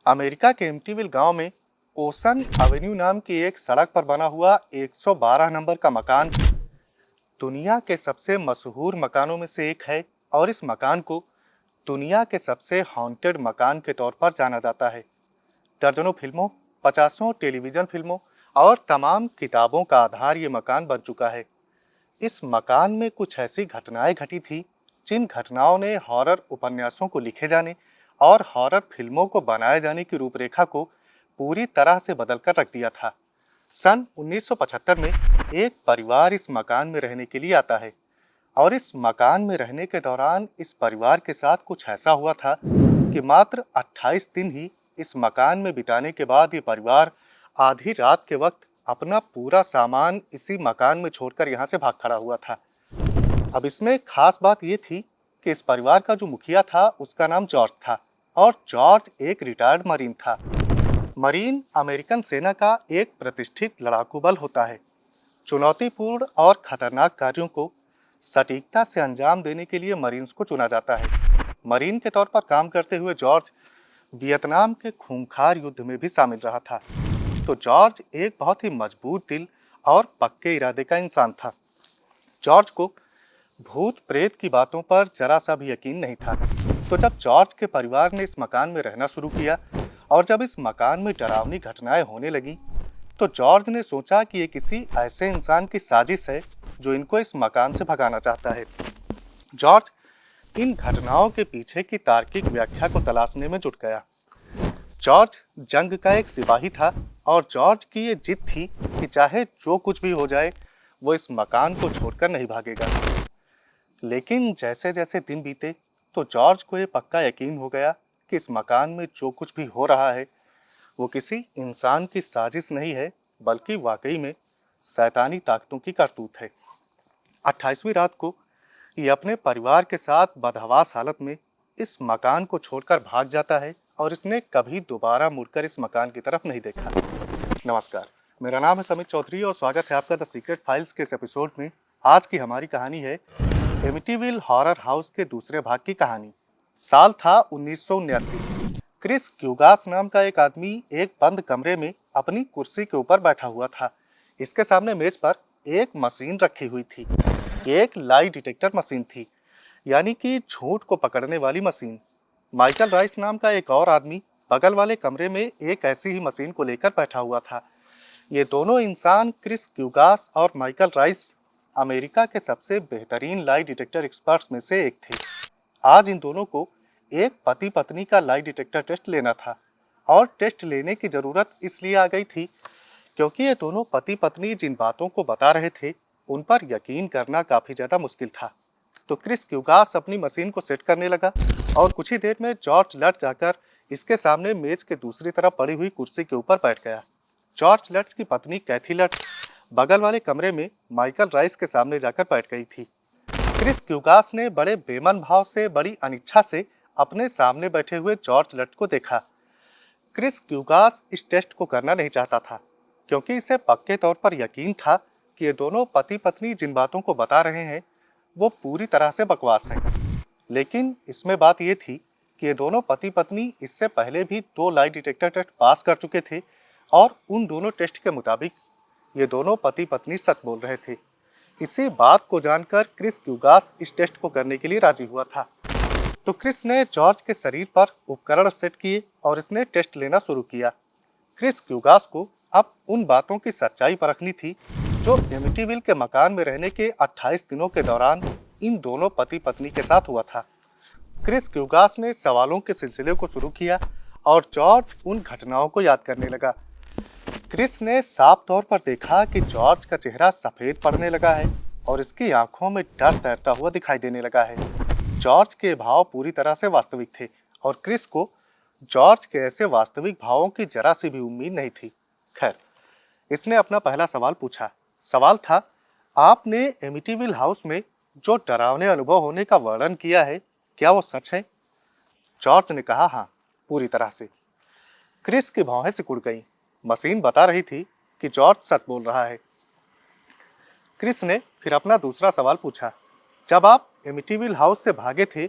America के Amityville गांव में ओशन एवेन्यू नाम की एक सड़क पर बना हुआ 112 नंबर का मकान दुनिया के सबसे मशहूर मकानों में से एक है और इस मकान को दुनिया के सबसे हॉन्टेड मकान के तौर पर जाना जाता है। दर्जनों फिल्मों, पचासों टेलीविजन फिल्मों और तमाम किताबों का आधार ये मकान बन चुका है। इस मकान में कुछ ऐसी घटनाएं घटी थी जिन घटनाओं ने हॉरर उपन्यासों को लिखे जाने और हॉरर फिल्मों को बनाए जाने की रूपरेखा को पूरी तरह से बदलकर रख दिया था। सन 1975 में एक परिवार इस मकान में रहने के लिए आता है और इस मकान में रहने के दौरान इस परिवार के साथ कुछ ऐसा हुआ था कि मात्र 28 दिन ही इस मकान में बिताने के बाद ये परिवार आधी रात के वक्त अपना पूरा सामान इसी मकान में छोड़कर यहाँ से भाग खड़ा हुआ था। अब इसमें खास बात ये थी कि इस परिवार का जो मुखिया था उसका नाम जॉर्ज था और जॉर्ज एक रिटायर्ड मरीन था। मरीन अमेरिकन सेना का एक प्रतिष्ठित लड़ाकू बल होता है। चुनौतीपूर्ण और खतरनाक कार्यों को सटीकता से अंजाम देने के लिए मरीन्स को चुना जाता है। मरीन के तौर पर काम करते हुए जॉर्ज वियतनाम के खूंखार युद्ध में भी शामिल रहा था। तो जॉर्ज एक बहुत ही मजबूत दिल और पक्के इरादे का इंसान था। जॉर्ज को भूत प्रेत की बातों पर जरा सा भी यकीन नहीं था। तो जब जॉर्ज के परिवार ने इस मकान में रहना शुरू किया और जब इस मकान में डरावनी घटनाएं होने लगी तो जॉर्ज ने सोचा कि ये किसी ऐसे इंसान की साजिश है जो इनको इस मकान से भगाना चाहता है। जॉर्ज इन घटनाओं के पीछे की तार्किक व्याख्या को तलाशने में जुट गया। जॉर्ज जंग का एक सिपाही था और जॉर्ज की ये जिद थी कि चाहे जो कुछ भी हो जाए वो इस मकान को छोड़कर नहीं भागेगा। लेकिन जैसे जैसे दिन बीते तो जॉर्ज को ये पक्का यकीन हो गया कि इस मकान में जो कुछ भी हो रहा है वो किसी इंसान की साजिश नहीं है बल्कि वाकई में शैतानी ताकतों की करतूत है। 28वीं रात को ये अपने परिवार के साथ बदहवास हालत में इस मकान को छोड़कर भाग जाता है और इसने कभी दोबारा मुड़कर इस मकान की तरफ नहीं देखा। नमस्कार, मेरा नाम है समित चौधरी और स्वागत है आपका द सीक्रेट फाइल्स के इस एपिसोड में। आज की हमारी कहानी है एमिटीविल हॉरर हाउस के दूसरे भाग की कहानी। साल था 1979। क्रिस क्यूगास नाम का एक आदमी एक बंद कमरे में अपनी कुर्सी के ऊपर बैठा हुआ था। इसके सामने मेज पर एक मशीन रखी हुई थी। एक लाई डिटेक्टर मशीन थी, यानी कि झूठ को पकड़ने वाली मशीन। माइकल राइस नाम का एक और आदमी बगल वाले कमरे में एक ऐसी ही मशीन को लेकर बैठा हुआ था। ये दोनों इंसान क्रिस क्यूगास और माइकल राइस अमेरिका के सबसे बेहतरीन लाई डिटेक्टर एक्सपर्ट्स में से एक थे। आज इन दोनों को एक पति पत्नी का लाई डिटेक्टर टेस्ट लेना था और टेस्ट लेने की जरूरत इसलिए आ गई थी क्योंकि ये दोनों पति पत्नी जिन बातों को बता रहे थे उन पर यकीन करना काफी ज्यादा मुश्किल था। तो क्रिस क्यूगास अपनी मशीन को सेट करने लगा और कुछ ही देर में जॉर्ज लट जाकर इसके सामने मेज के दूसरी तरफ पड़ी हुई कुर्सी के ऊपर बैठ गया। जॉर्ज लट की पत्नी कैथी लट बगल वाले कमरे में माइकल राइस के सामने जाकर बैठ गई थी। क्रिस क्यूगास ने बड़े बेमन भाव से, बड़ी अनिच्छा से अपने सामने बैठे हुए जॉर्ज लट को देखा। क्रिस क्यूगास इस टेस्ट को करना नहीं चाहता था क्योंकि इसे पक्के तौर पर यकीन था कि ये दोनों पति पत्नी जिन बातों को बता रहे हैं वो पूरी तरह से बकवास है। लेकिन इसमें बात ये थी कि ये दोनों पति पत्नी इससे पहले भी 2 लाई डिटेक्टर टेस्ट पास कर चुके थे और उन दोनों टेस्ट के मुताबिक ये दोनों पति पत्नी सच बोल रहे थे। इसी बात को जानकर क्रिस क्यूगास इस टेस्ट को करने के लिए राजी हुआ था। तो क्रिस ने जॉर्ज के शरीर पर उपकरण सेट किए और इसने टेस्ट लेना शुरू किया। क्रिस क्यूगास को अब उन बातों की सच्चाई परखनी थी जो एमिटीविल के मकान में रहने के 28 दिनों के दौरान इन दोनों पति पत्नी के साथ हुआ था। क्रिस क्यूगास ने सवालों के सिलसिले को शुरू किया और जॉर्ज उन घटनाओं को याद करने लगा। क्रिस ने साफ तौर पर देखा कि जॉर्ज का चेहरा सफेद पड़ने लगा है और इसकी आंखों में डर तैरता हुआ दिखाई देने लगा है। जॉर्ज के भाव पूरी तरह से वास्तविक थे और क्रिस को जॉर्ज के ऐसे वास्तविक भावों की जरा सी भी उम्मीद नहीं थी। खैर, इसने अपना पहला सवाल पूछा। सवाल था, आपने एमिटीविल हाउस में जो डरावने अनुभव होने का वर्णन किया है क्या वो सच है? जॉर्ज ने कहा, हाँ, पूरी तरह से। क्रिस की भौहें सिकुड़ गईं। मशीन बता रही थी कि जॉर्ज सच बोल रहा है। क्रिस ने फिर अपना दूसरा सवाल पूछा, जब आप एमिटीविल हाउस से भागे थे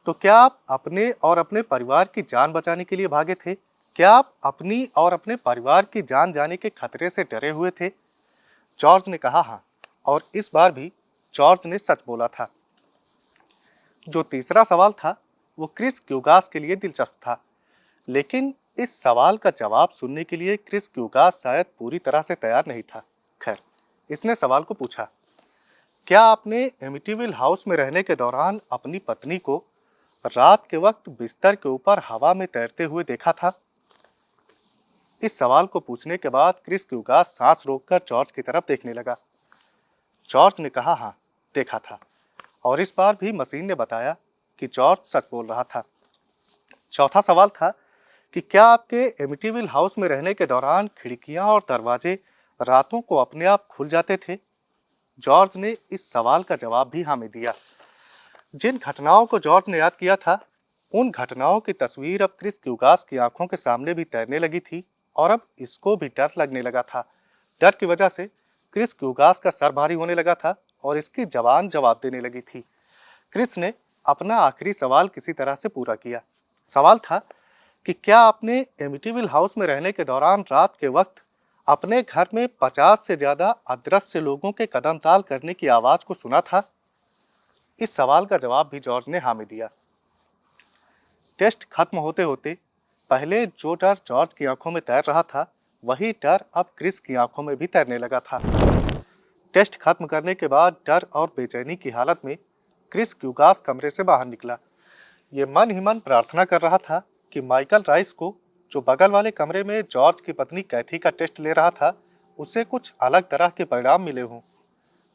तो क्या आप अपने और अपने परिवार की जान बचाने के लिए भागे थे क्या आप अपनी और अपने परिवार की जान जाने के खतरे से डरे हुए थे? जॉर्ज ने कहा हाँ, और इस बार भी जॉर्ज ने सच बोला था। जो तीसरा सवाल था वो क्रिस क्यूगास के लिए दिलचस्प था, लेकिन इस सवाल का जवाब सुनने के लिए क्रिस क्यूगास शायद पूरी तरह से तैयार नहीं था। खैर, इसने सवाल को पूछा, क्या आपने एमिटीविल हाउस में रहने के दौरान अपनी पत्नी को रात के वक्त बिस्तर के ऊपर हवा में तैरते हुए देखा था? इस सवाल को पूछने के बाद क्रिस क्यूगास सांस रोककर जॉर्ज की तरफ देखने लगा। जॉर्ज ने कहा हाँ, देखा था, और इस बार भी मशीन ने बताया कि जॉर्ज सच बोल रहा था। चौथा सवाल था कि क्या आपके एमिटीविल हाउस में रहने के दौरान खिड़कियां और दरवाजे रातों को अपने आप खुल जाते थे? जॉर्ज ने इस सवाल का जवाब भी हाँ में दिया। जिन घटनाओं को जॉर्ज ने याद किया था, उन घटनाओं की तस्वीर अब क्रिस क्यूगास की आंखों के सामने भी तैरने लगी थी, और अब इसको भी डर लगने लगा था। डर की वजह से क्रिस क्यूगास का सर भारी होने लगा था और इसकी जबान जवाब देने लगी थी। क्रिस ने अपना आखिरी सवाल किसी तरह से पूरा किया। सवाल था कि क्या आपने एमिटीविल हाउस में रहने के दौरान रात के वक्त अपने घर में 50 से ज्यादा अदृश्य लोगों के कदम ताल करने की आवाज को सुना था? इस सवाल का जवाब भी जॉर्ज ने हाँ में दिया। टेस्ट खत्म होते होते पहले जो डर जॉर्ज की आंखों में तैर रहा था, वही डर अब क्रिस की आंखों में भी तैरने लगा था। टेस्ट खत्म करने के बाद डर और बेचैनी की हालत में क्रिस क्यूगास कमरे से बाहर निकला। ये मन ही मन प्रार्थना कर रहा था कि माइकल राइस को, जो बगल वाले कमरे में जॉर्ज की पत्नी कैथी का टेस्ट ले रहा था, उसे कुछ अलग तरह के परिणाम मिले हों।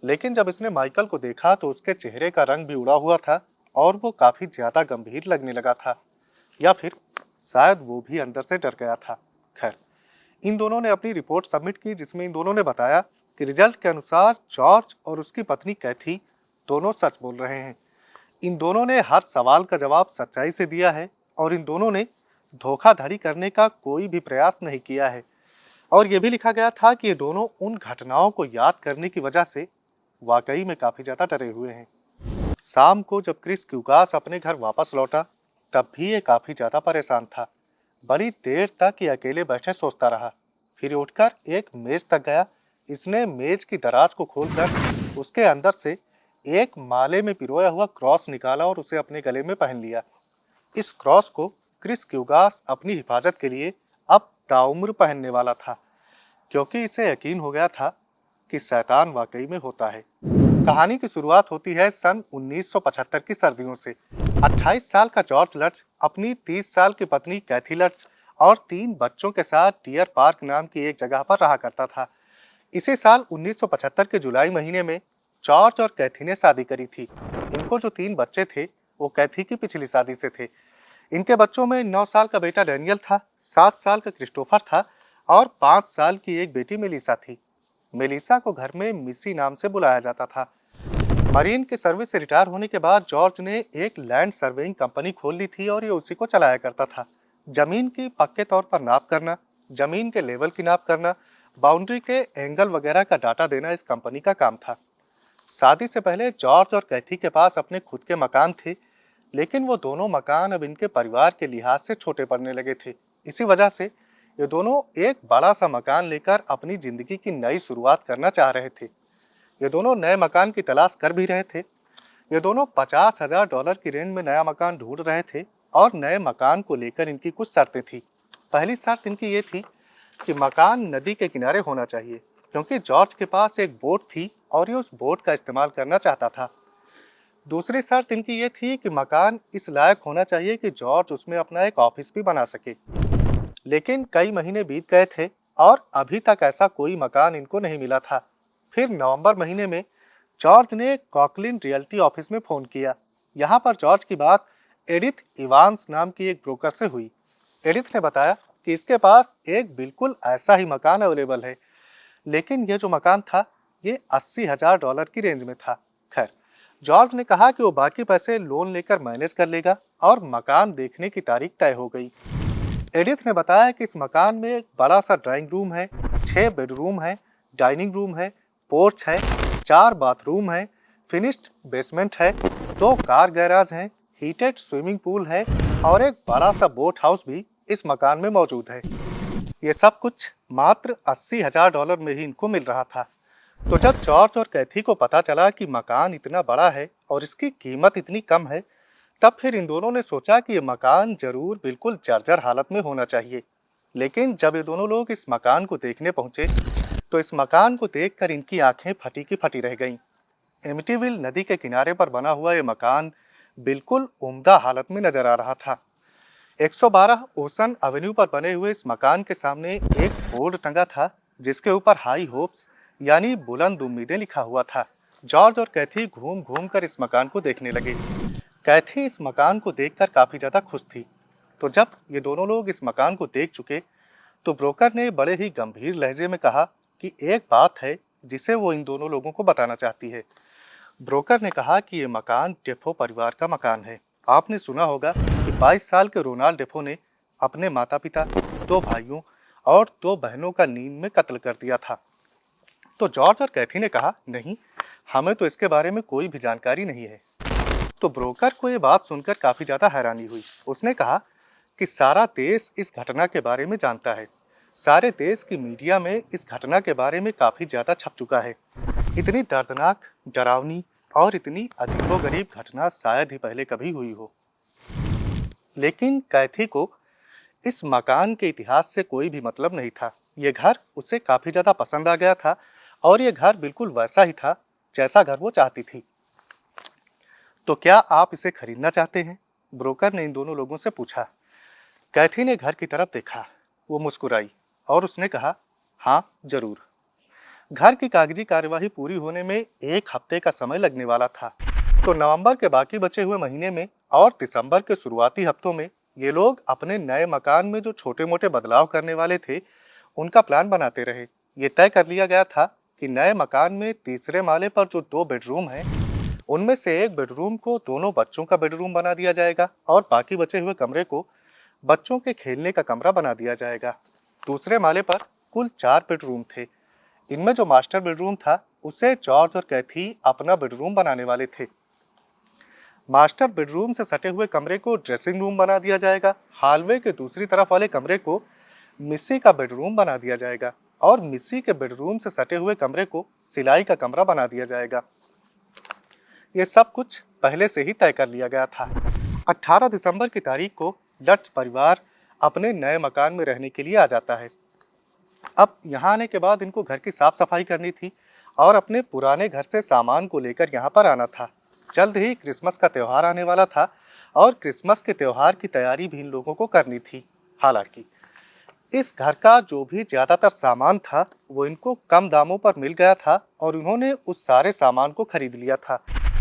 लेकिन जब इसने माइकल को देखा तो उसके चेहरे का रंग भी उड़ा हुआ था और वो काफी ज्यादा गंभीर लगने लगा था, या फिर शायद वो भी अंदर से डर गया था। खैर, इन दोनों ने अपनी रिपोर्ट सबमिट की, जिसमें इन दोनों ने बताया कि रिजल्ट के अनुसार जॉर्ज और उसकी पत्नी कैथी दोनों सच बोल रहे हैं। इन दोनों ने हर सवाल का जवाब सच्चाई से दिया है और इन दोनों ने धोखाधड़ी करने का कोई भी प्रयास नहीं किया है। और यह भी लिखा गया था कि ये दोनों उन घटनाओं को याद करने की वजह से वाकई में काफी ज्यादा डरे हुए हैं। शाम को जब क्रिस क्यूगास अपने घर वापस लौटा, तब भी ये काफी ज्यादा परेशान था। बड़ी देर तक ये अकेले बैठे सोचता रहा। फिर उठकर एक मेज तक गया। इसने मेज की दराज को खोलकर उसके अंदर से एक माले में पिरोया हुआ क्रॉस निकाला और उसे अपने गले में पहन लिया। इस क्रॉस को क्रिस क्यूगास अपनी हिफाजत के लिए अब ताउम्र पहनने वाला था, क्योंकि इसे यकीन हो गया था कि शैतान वाकई में होता है। कहानी की शुरुआत होती है सन 1975 की सर्दियों से। 28 साल का जॉर्ज लट्ज अपनी 30 साल की पत्नी कैथी लट्ज और 3 बच्चों के साथ डियर पार्क नाम की एक जगह पर रहा करता था। इसी साल 1975 के जुलाई महीने में जॉर्ज और कैथी ने शादी करी थी। इनको जो 3 बच्चे थे वो कैथी की पिछली शादी से थे। इनके बच्चों में 9 साल का बेटा डैनियल था, 7 साल का क्रिस्टोफर था और 5 साल की एक बेटी मेलिसा थी। मेलिसा को घर में मिसी नाम से बुलाया जाता था। मरीन के सर्विस से रिटायर होने के बाद जॉर्ज ने एक लैंड सर्वेइंग कंपनी खोल ली थी और ये उसी को चलाया करता था। जमीन की पक्के तौर पर नाप करना, जमीन के लेवल की नाप करना, बाउंड्री के एंगल वगैरह का डाटा देना इस कंपनी का काम था। शादी से पहले जॉर्ज और कैथी के पास अपने खुद के मकान थे, लेकिन वो दोनों मकान अब इनके परिवार के लिहाज से छोटे पड़ने लगे थे। इसी वजह से ये दोनों एक बड़ा सा मकान लेकर अपनी जिंदगी की नई शुरुआत करना चाह रहे थे। ये दोनों नए मकान की तलाश कर भी रहे थे। ये दोनों $50,000 की रेंज में नया मकान ढूंढ रहे थे और नए मकान को लेकर इनकी कुछ शर्तें थी। पहली शर्त इनकी ये थी कि मकान नदी के किनारे होना चाहिए, क्योंकि जॉर्ज के पास एक बोट थी और ये उस बोट का इस्तेमाल करना चाहता था। दूसरी शर्त इनकी ये थी कि मकान इस लायक होना चाहिए कि जॉर्ज उसमें अपना एक ऑफिस भी बना सके। लेकिन कई महीने बीत गए थे और अभी तक ऐसा कोई मकान इनको नहीं मिला था। फिर नवंबर महीने में जॉर्ज ने कॉकलिन रियल्टी ऑफिस में फ़ोन किया। यहाँ पर जॉर्ज की बात एडिथ इवांस नाम की एक ब्रोकर से हुई। एडिथ ने बताया कि इसके पास एक बिल्कुल ऐसा ही मकान अवेलेबल है, लेकिन यह जो मकान था ये $80,000 की रेंज में था। खैर, जॉर्ज ने कहा कि वो बाकी पैसे लोन लेकर मैनेज कर लेगा और मकान देखने की तारीख तय हो गई। एडिथ ने बताया कि इस मकान में एक बड़ा सा ड्राइंग रूम है, 6 बेडरूम है, डाइनिंग रूम है, पोर्च है, 4 बाथरूम है, फिनिश्ड बेसमेंट है, 2 कार गैराज हैं, हीटेड स्विमिंग पूल है और एक बड़ा सा बोट हाउस भी इस मकान में मौजूद है। ये सब कुछ मात्र $80,000 में ही इनको मिल रहा था। तो जब जॉर्ज और कैथी को पता चला कि मकान इतना बड़ा है और इसकी कीमत इतनी कम है, तब फिर इन दोनों ने सोचा कि ये मकान जरूर बिल्कुल जर्जर हालत में होना चाहिए। लेकिन जब ये दोनों लोग इस मकान को देखने पहुंचे, तो इस मकान को देखकर इनकी आंखें फटी की फटी रह गईं। एमिटीविल नदी के किनारे पर बना हुआ ये मकान बिल्कुल उम्दा हालत में नजर आ रहा था। 112 ओशन एवेन्यू पर बने हुए इस मकान के सामने एक बोर्ड टंगा था, जिसके ऊपर हाई होप्स यानी बुलंद उम्मीदें लिखा हुआ था। जॉर्ज और कैथी घूम घूम कर इस मकान को देखने लगे। कैथी इस मकान को देखकर काफी ज्यादा खुश थी। तो जब ये दोनों लोग इस मकान को देख चुके, तो ब्रोकर ने बड़े ही गंभीर लहजे में कहा कि एक बात है जिसे वो इन दोनों लोगों को बताना चाहती है। ब्रोकर ने कहा कि ये मकान डेफो परिवार का मकान है। आपने सुना होगा कि 22 साल के रोनाल्ड डेफो ने अपने माता पिता, 2 भाइयों और 2 बहनों का नींद में कत्ल कर दिया था। तो जॉर्ज और कैथी ने कहा, नहीं, हमें तो इसके बारे में कोई भी जानकारी नहीं है। तो ब्रोकर को ये बात सुनकर काफी ज्यादा हैरानी हुई। उसने कहा कि सारा देश इस घटना के बारे में जानता है। सारे देश की मीडिया में इस घटना के बारे में काफी ज्यादा छप चुका है। इतनी दर्दनाक, डरावनी और इतनी अजीबोगरीब घटना शायद ही पहले कभी हुई हो। लेकिन कैथी को इस मकान के इतिहास से कोई भी मतलब नहीं था। ये घर उसे काफी ज्यादा पसंद आ गया था और ये घर बिल्कुल वैसा ही था जैसा घर वो चाहती थी। तो क्या आप इसे खरीदना चाहते हैं? ब्रोकर ने इन दोनों लोगों से पूछा। कैथी ने घर की तरफ देखा। वो मुस्कुराई और उसने कहा, हाँ जरूर। घर की कागजी कार्यवाही पूरी होने में 1 हफ्ते का समय लगने वाला था। तो नवंबर के बाकी बचे हुए महीने में और दिसंबर के शुरुआती हफ्तों में ये लोग अपने नए मकान में जो छोटे मोटे बदलाव करने वाले थे, उनका प्लान बनाते रहे। ये तय कर लिया गया था कि नए मकान में तीसरे माले पर जो 2 बेडरूम हैं, उनमें से एक बेडरूम को दोनों बच्चों का बेडरूम बना दिया जाएगा और बाकी बचे हुए कमरे को बच्चों के खेलने का कमरा बना दिया जाएगा। दूसरे माले पर कुल 4 बेडरूम थे। इनमें जो मास्टर बेडरूम था, उसे जॉर्ज और कैथी अपना बेडरूम बनाने वाले थे। मास्टर बेडरूम से सटे हुए कमरे को ड्रेसिंग रूम बना दिया जाएगा। हॉलवे के दूसरी तरफ वाले कमरे को मिस्सी का बेडरूम बना दिया जाएगा और मिस्सी के बेडरूम से सटे हुए कमरे को सिलाई का कमरा बना दिया जाएगा। ये सब कुछ पहले से ही तय कर लिया गया था। 18 दिसंबर की तारीख को डच परिवार अपने नए मकान में रहने के लिए आ जाता है। अब यहाँ आने के बाद इनको घर की साफ सफाई करनी थी और अपने पुराने घर से सामान को लेकर यहाँ पर आना था। जल्द ही क्रिसमस का त्यौहार आने वाला था और क्रिसमस के त्यौहार की तैयारी भी इन लोगों को करनी थी। हालांकि इस घर का जो भी ज्यादातर सामान था, वो इनको कम दामों पर मिल गया था और उन्होंने उस सारे सामान को खरीद लिया था।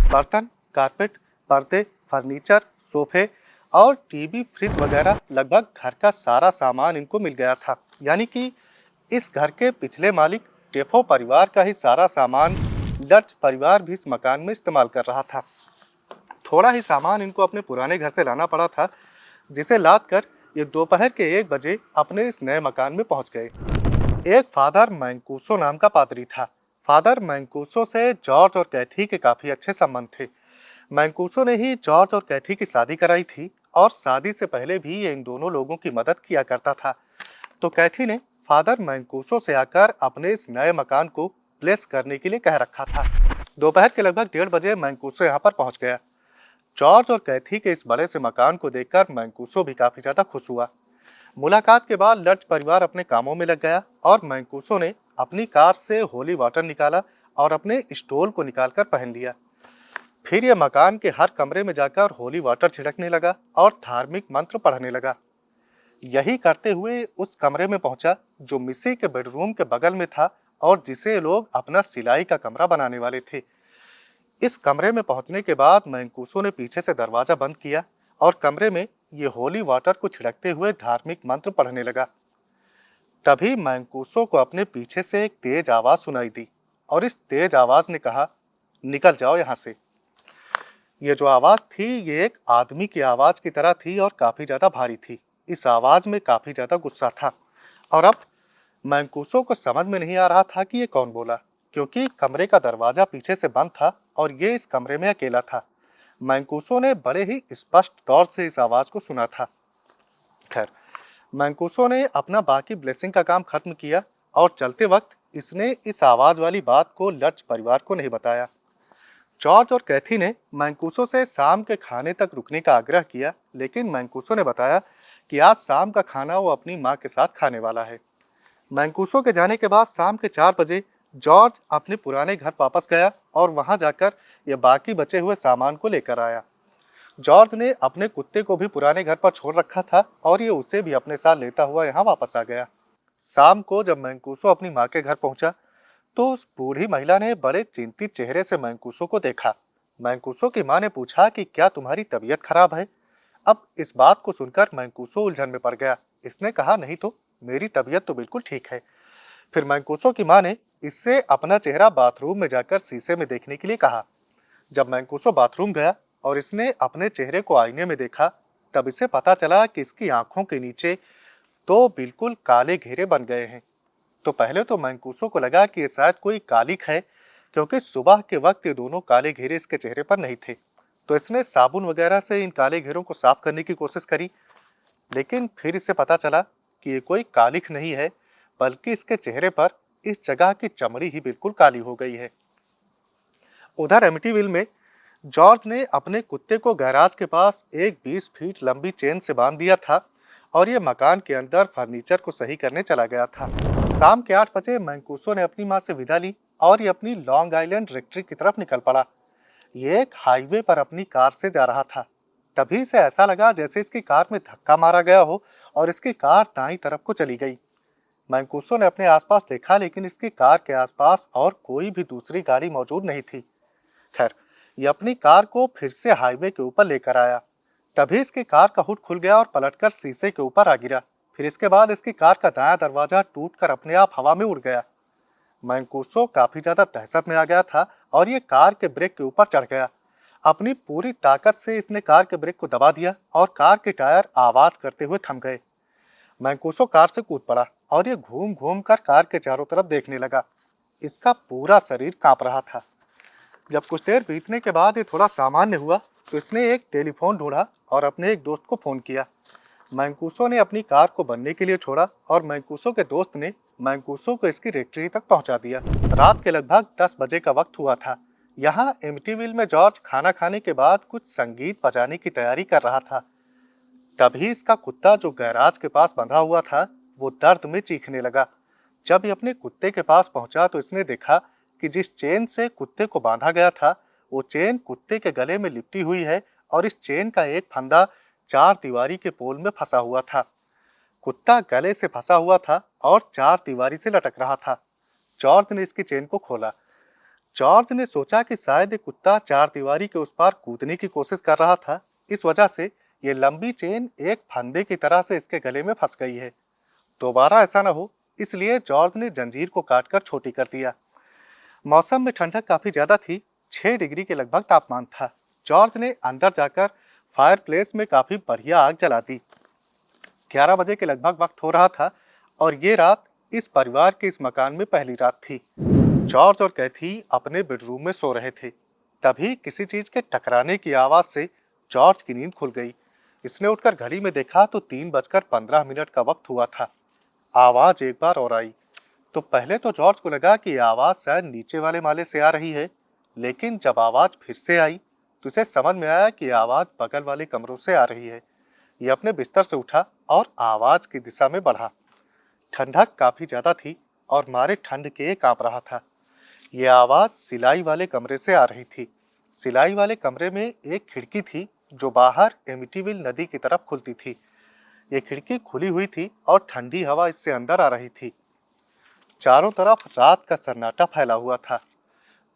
बर्तन, कारपेट, पर्दे, फर्नीचर, सोफे और टीवी, फ्रिज वगैरह लगभग घर का सारा सामान इनको मिल गया था। यानी कि इस घर के पिछले मालिक डेफो परिवार का ही सारा सामान डच परिवार भी इस मकान में इस्तेमाल कर रहा था। थोड़ा ही सामान इनको अपने पुराने घर से लाना पड़ा था, जिसे लाद कर ये दोपहर के 1 बजे अपने इस नए मकान में पहुंच गए। एक फादर मैंकूसो नाम का पादरी था। फादर मैंकूसो से जॉर्ज और कैथी के काफी अच्छे संबंध थे। मैंकूसो ने ही जॉर्ज और कैथी की शादी कराई थी और शादी से पहले भी ये इन दोनों लोगों की मदद किया करता था। तो कैथी ने फादर मैंकूसो से आकर अपने इस नए मकान को ब्लेस करने के लिए कह रखा था। दोपहर के लगभग 1:30 बजे मैंकूसो यहाँ पर पहुंच गया। जॉर्ज और कैथी के इस बड़े से मकान को देखकर मैंकूसो भी काफी ज्यादा खुश हुआ। मुलाकात के बाद डच परिवार अपने कामों में लग गया और मैंकूसो ने अपनी कार से होली वाटर निकाला और अपने स्टोल को निकालकर पहन लिया। फिर यह मकान के हर कमरे में जाकर होली वाटर छिड़कने लगा और धार्मिक मंत्र पढ़ने लगा। यही करते हुए उस कमरे में पहुंचा जो मिस्सी के बेडरूम के बगल में था और जिसे लोग अपना सिलाई का कमरा बनाने वाले थे। इस कमरे में पहुंचने के बाद मैंकूसो ने पीछे से दरवाजा बंद किया और कमरे में ये होली वाटर को छिड़कते हुए धार्मिक मंत्र पढ़ने लगा। तभी मैंकूसो को अपने पीछे से एक तेज आवाज सुनाई दी और इस तेज आवाज ने कहा, निकल जाओ यहाँ से। ये जो आवाज थी, ये एक आदमी की आवाज की तरह थी और काफी ज्यादा भारी थी। इस आवाज में काफी ज्यादा गुस्सा था और अब मैंकूसो को समझ में नहीं आ रहा था कि ये कौन बोला, क्योंकि कमरे का दरवाजा पीछे से बंद था और ये इस कमरे में अकेला था। मैंकूसो ने बड़े ही स्पष्ट तौर से इस आवाज को सुना था। खैर, मैंकुसो ने अपना बाकी ब्लेसिंग का काम खत्म किया और चलते वक्त इसने इस आवाज वाली बात को लर्च परिवार को नहीं बताया। जॉर्ज और कैथी ने मैंकुसो से शाम के खाने तक रुकने का आग्रह किया, लेकिन मैंकुसो ने बताया कि आज शाम का खाना वो अपनी माँ के साथ खाने वाला है। मैंकुसो के जाने के बाद शाम के 4 बजे जॉर्ज अपने पुराने घर वापस गया और वहां जाकर ये बाकी बचे हुए सामान को लेकर आया। जॉर्ज ने अपने कुत्ते को भी पुराने घर पर छोड़ रखा था और ये उसे भी अपने साथ लेता हुआ यहाँ वापस आ गया। शाम को जब मैंकुसो अपनी माँ के घर पहुंचा तो उस बूढ़ी महिला ने बड़े चिंतित चेहरे से मैंकुसो को देखा। मैंकुसो की माँ ने पूछा कि क्या तुम्हारी तबीयत खराब है। अब इस बात को सुनकर मैंकुसो उलझन में पड़ गया। इसने कहा, नहीं तो मेरी तबीयत तो बिल्कुल ठीक है। फिर मैंकुसो की माँ ने इससे अपना चेहरा बाथरूम में जाकर शीशे में देखने के लिए कहा। जब मैंकुसो बाथरूम गया और इसने अपने चेहरे को आईने में देखा, तब इसे पता चला कि इसकी आंखों के नीचे तो बिल्कुल काले घेरे बन गए हैं। तो पहले तो मैंकुसो को लगा कि ये शायद कोई कालिख है, क्योंकि सुबह के वक्त ये दोनों काले घेरे इसके चेहरे पर नहीं थे। तो इसने साबुन वगैरह से इन काले घेरों को साफ करने की कोशिश करी, लेकिन फिर इसे पता चला कि ये कोई कालिख नहीं है, बल्कि इसके चेहरे पर इस जगह की चमड़ी ही बिल्कुल काली हो गई है। उधर एमिटीविल में जॉर्ज ने अपने कुत्ते को गैराज के पास एक 20 फीट लंबी चेन से बांध दिया था और ये मकान के अंदर फर्नीचर को सही करने चला गया था। शाम के 8 बजे मैंकुसो ने अपनी माँ से विदा ली और ये अपनी लॉन्ग आइलैंड रेक्ट्री की तरफ निकल पड़ा। ये एक हाईवे पर अपनी कार से जा रहा था। तभी से ऐसा लगा जैसे इसकी कार में धक्का मारा गया हो और इसकी कार दाईं तरफ को चली गई। मैंकुसो ने अपने आसपास देखा, लेकिन इसकी कार के आसपास और कोई भी दूसरी गाड़ी मौजूद नहीं थी। खैर, ये अपनी कार को फिर से हाईवे के ऊपर लेकर आया। तभी इसकी कार का हुड खुल गया और पलटकर शीशे के ऊपर आ गिरा। फिर इसके बाद इसकी कार का दायां दरवाजा टूटकर अपने आप हवा में उड़ गया। मैंकुसो काफी ज्यादा दहशत में आ गया था और ये कार के ब्रेक के ऊपर चढ़ गया। अपनी पूरी ताकत से इसने कार के ब्रेक को दबा दिया और कार के टायर आवाज करते हुए थम गए। मैंकुसो कार से कूद पड़ा और ये घूम घूम कर कार के चारों तरफ देखने लगा। इसका पूरा शरीर कांप रहा था। जब कुछ देर बीतने के बाद ये थोड़ा सामान्य हुआ तो इसने एक टेलीफोन ढूंढा और अपने एक दोस्त को फोन किया। मैंकुसो ने अपनी कार को बनने के लिए छोड़ा और मैंकुसो के दोस्त ने मैंकुसो को इसकी रेक्ट्री तक पहुंचा दिया। रात के लगभग 10 बजे का वक्त हुआ था। यहाँ एमिटीविल में जॉर्ज खाना खाने के बाद कुछ संगीत बजाने की तैयारी कर रहा था। तभी इसका कुत्ता जो गैराज के पास बंधा हुआ था, वो दर्द में चीखने लगा। जब ये अपने कुत्ते के पास पहुंचा तो इसने देखा कि जिस चेन से कुत्ते को बांधा गया था, वो चेन कुत्ते के गले में लिपटी हुई है और इस चेन का एक फंदा 4 दीवारी के पोल में फंसा हुआ था। कुत्ता गले से फंसा हुआ था और 4 दीवारी से लटक रहा था। जॉर्ज ने इसकी चेन को खोला। जॉर्ज ने सोचा कि शायद ये कुत्ता 4 दीवारी के उस पार कूदने की कोशिश कर रहा था। इस वजह से ये लंबी चेन एक फंदे की तरह से इसके गले में फंस गई है। दोबारा ऐसा न हो, इसलिए जॉर्ज ने जंजीर को काटकर छोटी कर दिया। मौसम में ठंडक काफी ज्यादा थी। 6 डिग्री के लगभग तापमान था। जॉर्ज ने अंदर जाकर फायरप्लेस में काफी बढ़िया आग जला दी। 11 बजे के लगभग वक्त हो रहा था और ये रात इस परिवार के इस मकान में पहली रात थी। जॉर्ज और कैथी अपने बेडरूम में सो रहे थे। तभी किसी चीज के टकराने की आवाज से जॉर्ज की नींद खुल गई। इसने उठकर घड़ी में देखा तो 3:15 का वक्त हुआ था। आवाज एक बार और आई। तो पहले तो जॉर्ज को लगा कि आवाज शायद नीचे वाले माले से आ रही है, लेकिन जब आवाज फिर से आई तो उसे समझ में आया कि आवाज बगल वाले कमरों से आ रही है। ये अपने बिस्तर से उठा और आवाज की दिशा में बढ़ा। ठंडक काफी ज्यादा थी और मारे ठंड के कांप रहा था। ये आवाज सिलाई वाले कमरे से आ रही थी। सिलाई वाले कमरे में एक खिड़की थी जो बाहर एमिटीविल नदी की तरफ खुलती थी। ये खिड़की खुली हुई थी और ठंडी हवा इससे अंदर आ रही थी। चारों तरफ रात का सन्नाटा फैला हुआ था।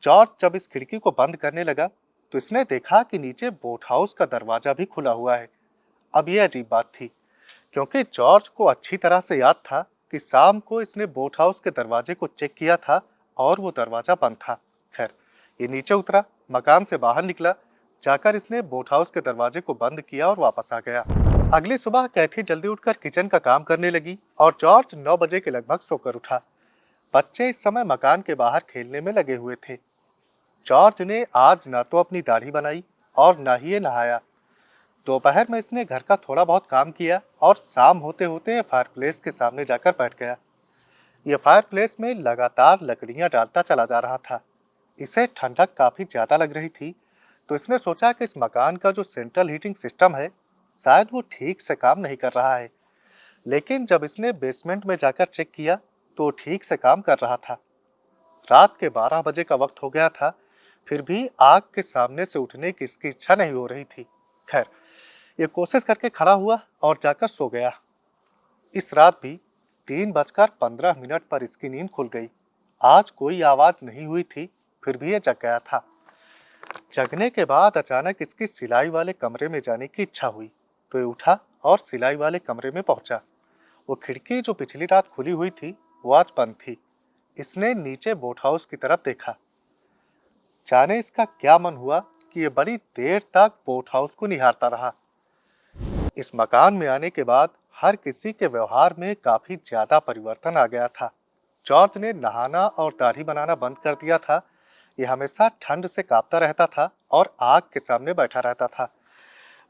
जॉर्ज जब इस खिड़की को बंद करने लगा तो इसने देखा कि नीचे बोट हाउस का दरवाजा भी खुला हुआ है। अब यह अजीब बात थी, क्योंकि जॉर्ज को अच्छी तरह से याद था कि शाम को इसने बोट हाउस के दरवाजे को चेक किया था और वो दरवाजा बंद था। खैर, ये नीचे उतरा, मकान से बाहर निकला। जाकर इसने बोट हाउस के दरवाजे को बंद किया और वापस आ गया। अगली सुबह कैथी जल्दी उठकर किचन का काम करने लगी और जॉर्ज 9 बजे के लगभग सोकर उठा। बच्चे इस समय मकान के बाहर खेलने में लगे हुए थे। जॉर्ज ने आज ना तो अपनी दाढ़ी बनाई और ना ही ये नहाया। दोपहर में इसने घर का थोड़ा बहुत काम किया और शाम होते होते फायरप्लेस के सामने जाकर बैठ गया। यह फायरप्लेस में लगातार लकड़ियां डालता चला जा रहा था। इसे ठंडक काफी ज्यादा लग रही थी, तो इसने सोचा कि इस मकान का जो सेंट्रल हीटिंग सिस्टम है शायद वो ठीक से काम नहीं कर रहा है। लेकिन जब इसने बेसमेंट में जाकर चेक किया तो ठीक से काम कर रहा था। रात के 12 बजे का वक्त हो गया था, फिर भी आग के सामने से उठने की इसकी इच्छा नहीं हो रही थी। खैर, ये कोशिश करके खड़ा हुआ और जाकर सो गया। इस रात भी 3:15 पर इसकी नींद खुल गई। आज कोई आवाज नहीं हुई थी, फिर भी ये जग गया था। जगने के बाद अचानक इसकी सिलाई वाले कमरे में जाने की इच्छा हुई, तो ये उठा और सिलाई वाले कमरे में पहुंचा। वो खिड़की जो पिछली रात खुली हुई थी वो आज बंद थी। इसने नीचे बोट हाउस की तरफ देखा। जाने इसका क्या मन हुआ कि ये बड़ी देर तक बोट हाउस को निहारता रहा। इस मकान में आने के बाद हर किसी के व्यवहार में काफी ज्यादा परिवर्तन आ गया था। जॉर्ज ने नहाना और दाढ़ी बनाना बंद कर दिया था। ये हमेशा ठंड से कांपता रहता था और आग के सामने बैठा रहता था।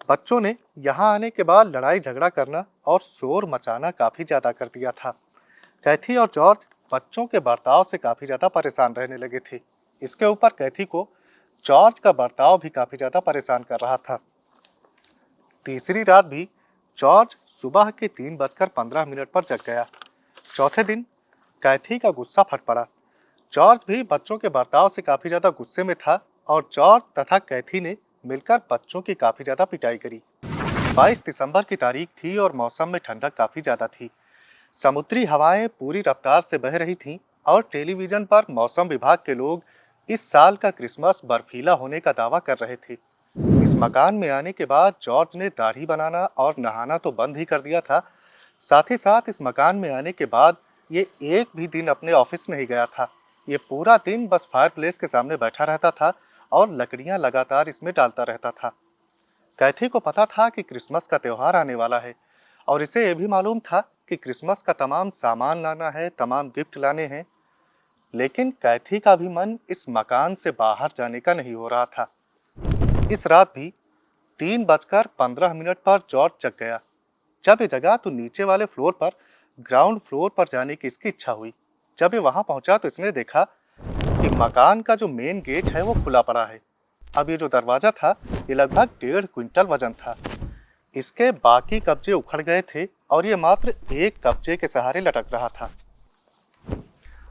बच्चों ने यहाँ आने के बाद लड़ाई झगड़ा करना और शोर मचाना काफी ज्यादा कर दिया था। कैथी और जॉर्ज बच्चों के बर्ताव से काफी ज्यादा परेशान रहने लगे थे। इसके ऊपर कैथी को जॉर्ज का बर्ताव भी काफी ज्यादा परेशान कर रहा था। तीसरी रात भी जॉर्ज सुबह के 3:15 पर जग गया। चौथे दिन कैथी का गुस्सा फट पड़ा। जॉर्ज भी बच्चों के बर्ताव से काफी ज्यादा गुस्से में था और जॉर्ज तथा कैथी ने मिलकर बच्चों की काफी ज्यादा पिटाई करी। 22 दिसंबर की तारीख थी और मौसम में ठंडक काफी ज्यादा थी। समुद्री हवाएं पूरी रफ्तार से बह रही थीं और टेलीविजन पर मौसम विभाग के लोग इस साल का क्रिसमस बर्फीला होने का दावा कर रहे थे। इस मकान में आने के बाद जॉर्ज ने दाढ़ी बनाना और नहाना तो बंद ही कर दिया था। साथ ही साथ इस मकान में आने के बाद ये एक भी दिन अपने ऑफिस नहीं गया था। ये पूरा दिन बस फायरप्लेस के सामने बैठा रहता था और लकड़ियां लगातार इसमें डालता रहता था। कैथी को पता था कि क्रिसमस का त्यौहार आने वाला है और इसे यह भी मालूम था कि क्रिसमस का तमाम सामान लाना है, तमाम गिफ्ट लाने हैं। लेकिन कैथी का भी मन इस मकान से बाहर जाने का नहीं हो रहा था। इस रात भी 3:15 पर जॉर्ज जग गया। जब ये जगा तो नीचे वाले फ्लोर पर, ग्राउंड फ्लोर पर जाने की इसकी इच्छा हुई। जब ये वहां पहुंचा तो इसने देखा कि मकान का जो मेन गेट है वो खुला पड़ा है। अब ये जो दरवाजा था ये लगभग 1.5 क्विंटल वजन था। इसके बाकी कब्जे उखड़ गए थे और ये मात्र एक कब्जे के सहारे लटक रहा था।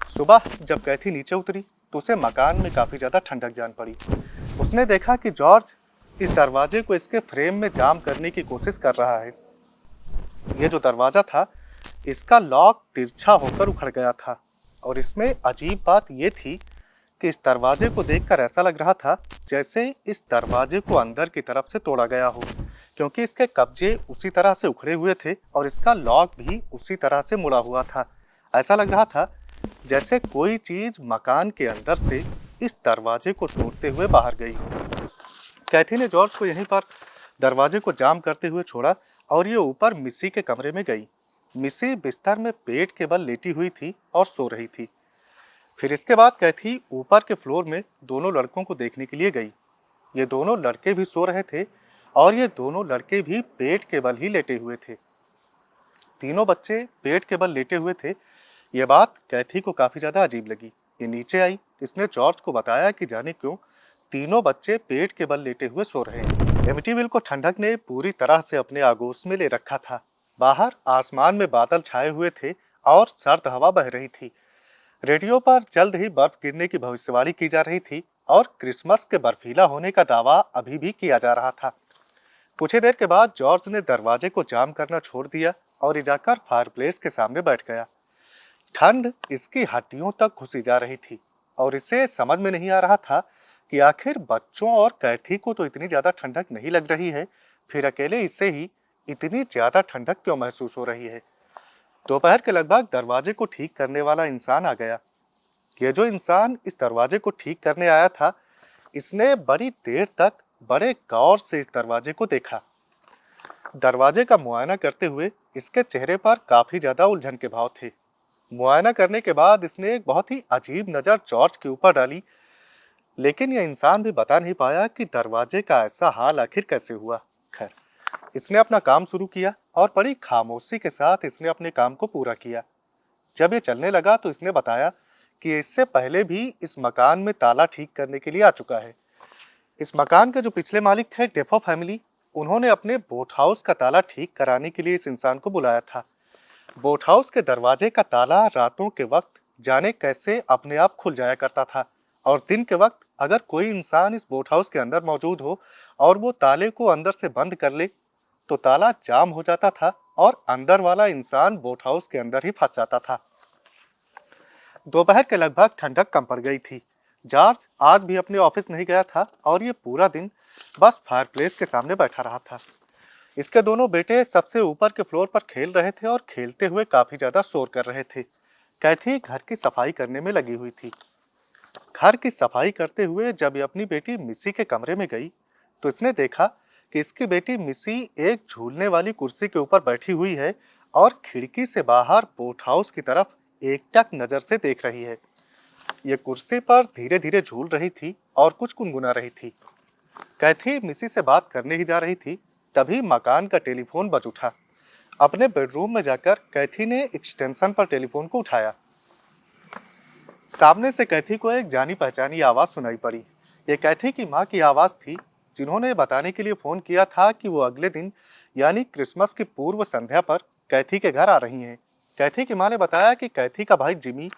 सुबह जब कैथी नीचे उतरी तो उसे मकान में काफी ज्यादा ठंडक जान पड़ी। उसने देखा कि जॉर्ज इस दरवाजे को इसके फ्रेम में जाम करने की कोशिश कर रहा है। यह जो दरवाजा था इसका लॉक तिरछा होकर उखड़ गया था और इसमें अजीब बात यह थी कि इस दरवाजे को देखकर ऐसा लग रहा था जैसे इस दरवाजे को अंदर की तरफ से तोड़ा गया हो, क्योंकि इसके कब्जे उसी तरह से उखड़े हुए थे और इसका लॉक भी उसी तरह से मुड़ा हुआ था। ऐसा लग रहा था जैसे कोई चीज मकान के अंदर से इस दरवाजे को तोड़ते हुए बाहर गई हो। कैथी ने जॉर्ज को यहीं पर दरवाजे को जाम करते हुए छोड़ा और ये ऊपर मिसी के कमरे में गई। मिसी बिस्तर में पेट के बल लेटी हुई थी और सो रही थी। फिर इसके बाद कैथी ऊपर के फ्लोर में दोनों लड़कों को देखने के लिए गई। ये दोनों लड़के भी सो रहे थे और ये दोनों लड़के भी पेट के बल ही लेटे हुए थे। तीनों बच्चे पेट के बल लेटे हुए थे। ये बात कैथी को काफी ज्यादा अजीब लगी। ये नीचे आई, इसने जॉर्ज को बताया कि जाने क्यों तीनों बच्चे पेट के बल लेटे हुए सो रहे हैं। एमिटीविल को ठंडक ने पूरी तरह से अपने आगोश में ले रखा था। बाहर आसमान में बादल छाए हुए थे और सर्द हवा बह रही थी। रेडियो पर जल्द ही बर्फ गिरने की भविष्यवाणी की जा रही थी और क्रिसमस के बर्फीला होने का दावा अभी भी किया जा रहा था। कुछ ही देर के बाद जॉर्ज ने दरवाजे को जाम करना छोड़ दिया और जाकर फायरप्लेस के सामने बैठ गया। ठंड इसकी हड्डियों तक घुसी जा रही थी और इसे समझ में नहीं आ रहा था कि आखिर बच्चों और कैथी को तो इतनी ज्यादा ठंडक नहीं लग रही है, फिर अकेले इसे ही इतनी ज्यादा ठंडक क्यों महसूस हो रही है। दोपहर के लगभग दरवाजे को ठीक करने वाला इंसान आ गया। ये जो इंसान इस दरवाजे को ठीक करने आया था, इसने बड़ी देर तक बड़े गौर से इस दरवाजे को देखा। दरवाजे का मुआयना करते हुए इसके चेहरे पर काफी ज्यादा उलझन के भाव थे। मुआयना करने के बाद इसने एक बहुत ही अजीब नजर जॉर्ज के ऊपर डाली, लेकिन यह इंसान भी बता नहीं पाया कि दरवाजे का ऐसा हाल आखिर कैसे हुआ। खैर, इसने अपना काम शुरू किया और बड़ी खामोशी के साथ इसने अपने काम को पूरा किया। जब ये चलने लगा तो इसने बताया कि इससे पहले भी इस मकान में ताला ठीक करने के लिए आ चुका है। इस मकान के जो पिछले मालिक थे, डेफो फैमिली, उन्होंने अपने बोट हाउस का ताला ठीक कराने के लिए इस इंसान को बुलाया था। बोट हाउस के दरवाजे का ताला रातों के वक्त जाने कैसे अपने आप खुल जाया करता था, और दिन के वक्त अगर कोई इंसान इस बोट हाउस के अंदर मौजूद हो और वो ताले को अंदर से बंद कर ले तो ताला जाम हो जाता था और अंदर वाला इंसान बोट हाउस के अंदर ही फंस जाता था। दोपहर के लगभग ठंडक कम पड़ गई थी। जॉर्ज आज भी अपने ऑफिस नहीं गया था और ये पूरा दिन बस फायरप्लेस के सामने बैठा रहा था। इसके दोनों बेटे सबसे ऊपर के फ्लोर पर खेल रहे थे और खेलते हुए काफी ज्यादा शोर कर रहे थे। कैथी घर की सफाई करने में लगी हुई थी। घर की सफाई करते हुए जब ये अपनी बेटी मिसी के कमरे में गई तो इसने देखा कि इसकी बेटी मिसी एक झूलने वाली कुर्सी के ऊपर बैठी हुई है और खिड़की से बाहर बोट हाउस की तरफ एकटक नजर से देख रही है। ये कुर्सी पर धीरे धीरे झूल रही थी और कुछ गुनगुना रही थी। कैथी मिसी से बात करने ही जा रही थी, तभी मकान का टेलीफोन बज उठा। अपने बेडरूम में जाकर कैथी ने एक्सटेंशन पर टेलीफोन को उठाया। सामने से कैथी को एक जानी पहचानी आवाज सुनाई पड़ी। ये कैथी की माँ की आवाज थी, जिन्होंने बताने के लिए फोन किया था कि वो अगले दिन यानी क्रिसमस की पूर्व संध्या पर कैथी के घर आ रही हैं। कैथी की माँ ने बताया कि कैथी का भाई जिमी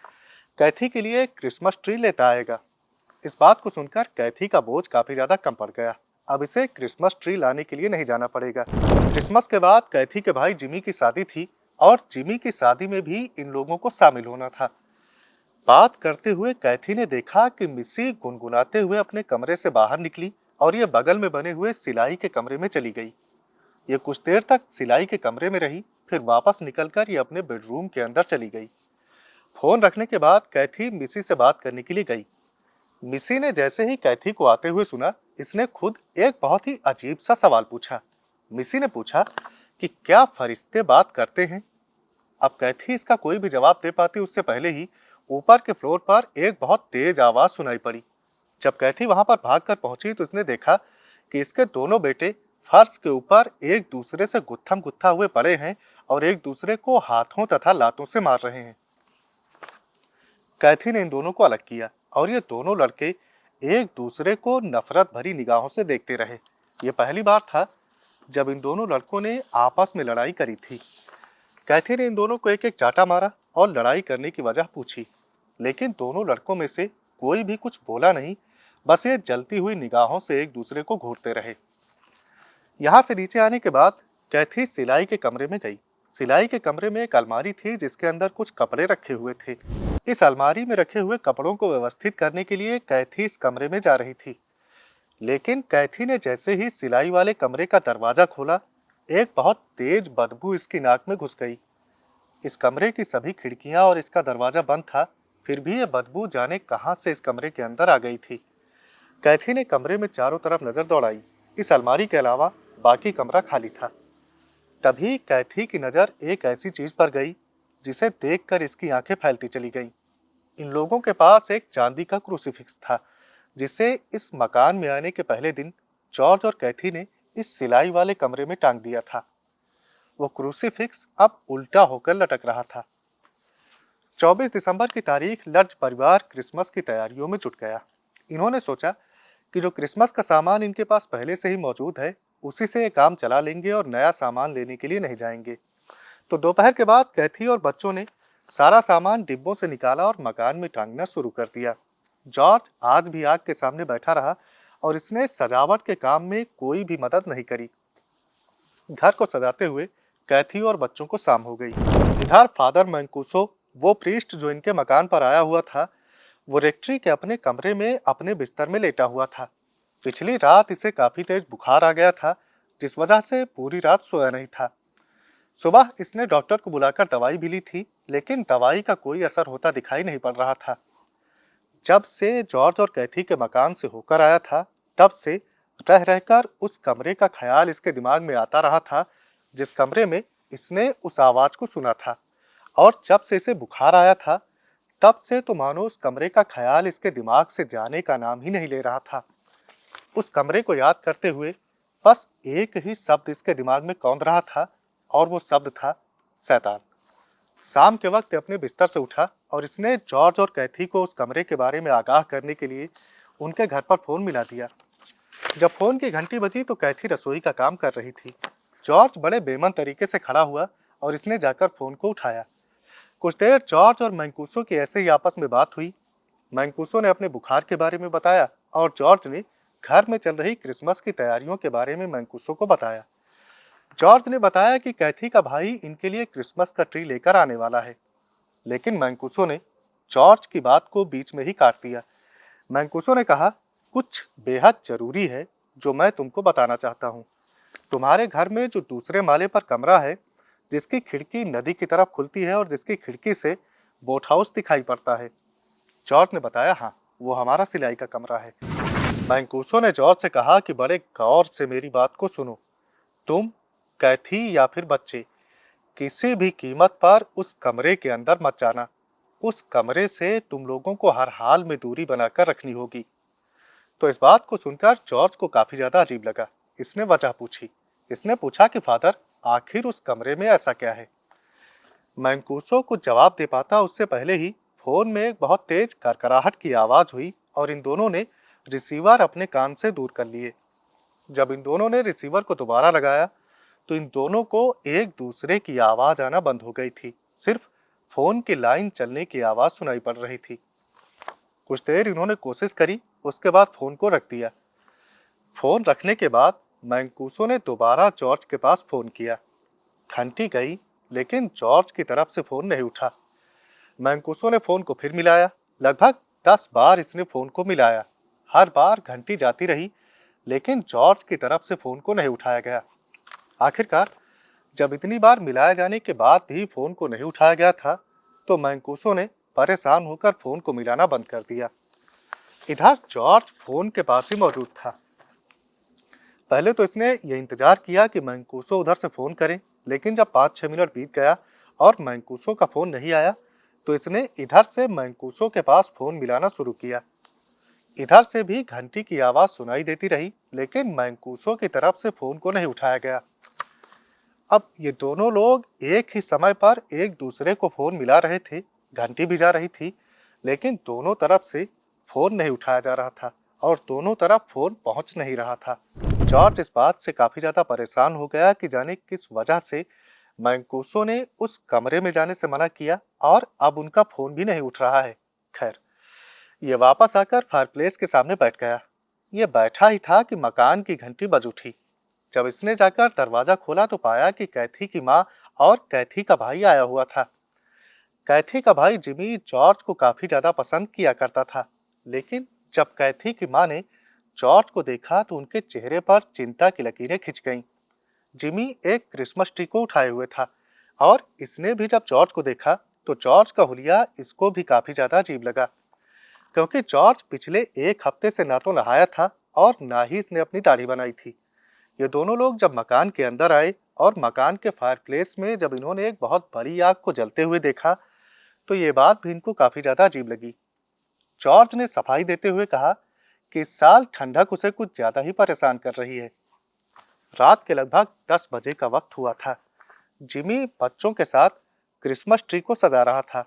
कैथी के लिए क्रिसमस ट्री लेता आएगा। इस बात को सुनकर कैथी का बोझ काफी ज्यादा कम पड़ गया। अब इसे क्रिसमस ट्री लाने के लिए नहीं जाना पड़ेगा। क्रिसमस के बाद कैथी के भाई जिमी की शादी थी और जिमी की शादी में भी इन लोगों को शामिल होना था। बात करते हुए कैथी ने देखा कि मिसी गुनगुनाते हुए अपने कमरे से बाहर निकली और ये बगल में बने हुए सिलाई के कमरे में चली गई। ये कुछ देर तक सिलाई के कमरे में रही, फिर वापस निकलकर ये अपने बेडरूम के अंदर चली गई। फोन रखने के बाद कैथी मिसी से बात करने के लिए गई। मिसी ने जैसे ही कैथी को आते हुए सुना, इसने खुद एक बहुत ही अजीब सा सवाल पूछा। मिसी ने पूछा कि क्या फरिश्ते बात करते हैं? अब कैथी इसका कोई भी जवाब दे पाती उससे पहले ही ऊपर के फ्लोर पर एक बहुत तेज आवाज सुनाई पड़ी। जब कैथी वहां पर भागकर पहुंची तो इसने देखा कि इसके दोनों बेटे फर्श के ऊपर एक दूसरे से गुत्थम गुत्था हुए पड़े हैं और एक दूसरे को हाथों तथा लातों से मार रहे हैं। कैथी ने इन दोनों को अलग किया और ये दोनों लड़के एक दूसरे को नफरत भरी निगाहों से देखते रहे। ये पहली बार था जब इन दोनों लड़कों ने आपस में लड़ाई करी थी। कैथी ने इन दोनों को एक एक चाटा मारा और लड़ाई करने की वजह पूछी, लेकिन दोनों लड़कों में से कोई भी कुछ बोला नहीं, बस ये जलती हुई निगाहों से एक दूसरे को घूरते रहे। यहाँ से नीचे आने के बाद कैथी सिलाई के कमरे में गई। सिलाई के कमरे में एक अलमारी थी जिसके अंदर कुछ कपड़े रखे हुए थे। इस अलमारी में रखे हुए कपड़ों को व्यवस्थित करने के लिए कैथी इस कमरे में जा रही थी, लेकिन कैथी ने जैसे ही सिलाई वाले कमरे का दरवाजा खोला, एक बहुत तेज बदबू इसकी नाक में घुस गई। इस कमरे की सभी खिड़कियां और इसका दरवाजा बंद था, फिर भी यह बदबू जाने कहां से इस कमरे के अंदर आ गई थी। कैथी ने कमरे में चारों तरफ नजर दौड़ाई। इस अलमारी के अलावा बाकी कमरा खाली था। तभी कैथी की नजर एक ऐसी चीज पर गई जिसे देखकर इसकी आंखें फैलती चली गईं। इन लोगों के पास एक चांदी का क्रूसीफिक्स था, जिसे इस मकान में आने के पहले दिन जॉर्ज और कैथी ने इस सिलाई वाले कमरे में टांग दिया था। वो क्रूसीफिक्स अब उल्टा होकर लटक रहा था। 24 दिसंबर की तारीख लड्ज परिवार क्रिसमस की तैयारियों में जुट गया। इन्होंने सोचा कि जो क्रिसमस का सामान इनके पास पहले से ही मौजूद है, उसी से ये काम चला लेंगे और नया सामान लेने के लिए नहीं जाएंगे। तो दोपहर के बाद कैथी और बच्चों ने सारा सामान डिब्बों से निकाला और मकान में टांगना शुरू कर दिया। जॉर्ज आज भी आग के सामने बैठा रहा और इसने सजावट के काम में कोई भी मदद नहीं करी। घर को सजाते हुए कैथी और बच्चों को शाम हो गई। इधर फादर मैंकुसो, वो प्रीस्ट जो इनके मकान पर आया हुआ था, वो रेक्ट्री के अपने कमरे में अपने बिस्तर में लेटा हुआ था। पिछली रात इसे काफी तेज बुखार आ गया था, जिस वजह से पूरी रात सोया नहीं था। सुबह इसने डॉक्टर को बुलाकर दवाई भी ली थी, लेकिन दवाई का कोई असर होता दिखाई नहीं पड़ रहा था। जब से जॉर्ज और कैथी के मकान से होकर आया था, तब से रह रहकर उस कमरे का ख्याल इसके दिमाग में आता रहा था जिस कमरे में इसने उस आवाज को सुना था। और जब से इसे बुखार आया था, तब से तो मानो उस कमरे का ख्याल इसके दिमाग से जाने का नाम ही नहीं ले रहा था। उस कमरे को याद करते हुए बस एक ही शब्द इसके दिमाग में कौंध रहा था और वो शब्द था शैतान। शाम के वक्त अपने बिस्तर से उठा और इसने जॉर्ज और कैथी को उस कमरे के बारे में आगाह करने के लिए उनके घर पर फोन मिला दिया। जब फोन की घंटी बजी तो कैथी रसोई का काम कर रही थी। जॉर्ज बड़े बेमन तरीके से खड़ा हुआ और इसने जाकर फोन को उठाया। कुछ देर जॉर्ज और मैंकूसो की ऐसे ही आपस में बात हुई। मैंकूसो ने अपने बुखार के बारे में बताया और जॉर्ज ने घर में चल रही क्रिसमस की तैयारियों के बारे में मैंकूसो को बताया। जॉर्ज ने बताया कि कैथी का भाई इनके लिए क्रिसमस का ट्री लेकर आने वाला है, लेकिन मैंकूसो ने जॉर्ज की बात को बीच में ही काट दिया। मैंकूसो ने कहा, कुछ बेहद जरूरी है जो मैं तुमको बताना चाहता हूँ। तुम्हारे घर में जो दूसरे माले पर कमरा है, जिसकी खिड़की नदी की तरफ खुलती है और जिसकी खिड़की से बोट हाउस दिखाई पड़ता है। जॉर्ज ने बताया, हाँ, वो हमारा सिलाई का कमरा है। मैंकूसो ने जॉर्ज से कहा कि बड़े गौर से मेरी बात को सुनो। तुम, कैथी या फिर बच्चे, किसी भी कीमत पर उस कमरे के अंदर मत जाना। उस कमरे से तुम लोगों को हर हाल में दूरी बनाकर रखनी होगी। तो इस बात को सुनकर जॉर्ज को काफी ज्यादा अजीब लगा। इसने वजह पूछी। इसने पूछा कि फादर, आखिर उस कमरे में ऐसा क्या है। मैंकूसो को जवाब दे पाता उससे पहले ही फोन में एक बहुत तेज करकराहट की आवाज हुई और इन दोनों ने रिसीवर अपने कान से दूर कर लिए। जब इन दोनों ने रिसीवर को दोबारा लगाया तो इन दोनों को एक दूसरे की आवाज आना बंद हो गई थी। सिर्फ फोन की लाइन चलने की आवाज सुनाई पड़ रही थी। कुछ देर इन्होंने कोशिश करी, उसके बाद फोन को रख दिया। फोन रखने के बाद मैंकूसो ने दोबारा जॉर्ज के पास फोन किया। घंटी गई, लेकिन जॉर्ज की तरफ से फोन नहीं उठा। मैंकूसो ने फोन को फिर मिलाया। लगभग 10 बार इसने फोन को मिलाया। हर बार घंटी जाती रही, लेकिन जॉर्ज की तरफ से फोन को नहीं उठाया गया। आखिरकार जब इतनी बार मिलाए जाने के बाद भी फोन को नहीं उठाया गया था, तो मैंकूसो ने परेशान होकर फोन को मिलाना बंद कर दिया। इधर जॉर्ज फोन के पास ही मौजूद था। पहले तो इसने ये इंतजार किया कि मैंकूसो उधर से फोन करे, लेकिन जब 5-6 मिनट बीत गया और मैंकूसो का फोन नहीं आया, तो इसने इधर से मैंकूसो के पास फोन मिलाना शुरू किया। इधर से भी घंटी की आवाज सुनाई देती रही, लेकिन मैंकूसो की तरफ से फोन को नहीं उठाया गया। अब ये दोनों लोग एक ही समय पर एक दूसरे को फोन मिला रहे थे, घंटी भी जा रही थी, लेकिन दोनों तरफ से फोन नहीं उठाया जा रहा था और दोनों तरफ फोन पहुंच नहीं रहा था। जॉर्ज इस बात से काफी ज्यादा परेशान हो गया कि जाने किस वजह से मैंकूसो ने उस कमरे में जाने से मना किया और अब उनका फोन भी नहीं उठ रहा है। खैर, ये वापस आकर फायरप्लेस के सामने बैठ गया। ये बैठा ही था कि मकान की घंटी बज उठी। जब इसने जाकर दरवाजा खोला तो पाया कि कैथी की माँ और कैथी का भाई आया हुआ था। कैथी का भाई जिमी जॉर्ज को काफी ज्यादा पसंद किया करता था, लेकिन जब कैथी की माँ ने जॉर्ज को देखा तो उनके चेहरे पर चिंता की लकीरें खिंच गईं। जिमी एक क्रिसमस ट्री को उठाए हुए था और इसने भी जब जॉर्ज को देखा तो जॉर्ज का हुलिया इसको भी काफी ज्यादा अजीब लगा, क्योंकि जॉर्ज पिछले एक हफ्ते से ना तो नहाया था और ना ही इसने अपनी दाढ़ी बनाई थी। ये दोनों लोग जब मकान के अंदर आए और मकान के फायरप्लेस में जब इन्होंने एक बहुत बड़ी आग को जलते हुए देखा, तो ये बात भी इनको काफी ज्यादा अजीब लगी। जॉर्ज ने सफाई देते हुए कहा कि इस साल ठंडक उसे कुछ ज्यादा ही परेशान कर रही है। रात के लगभग 10 बजे का वक्त हुआ था। जिमी बच्चों के साथ क्रिसमस ट्री को सजा रहा था।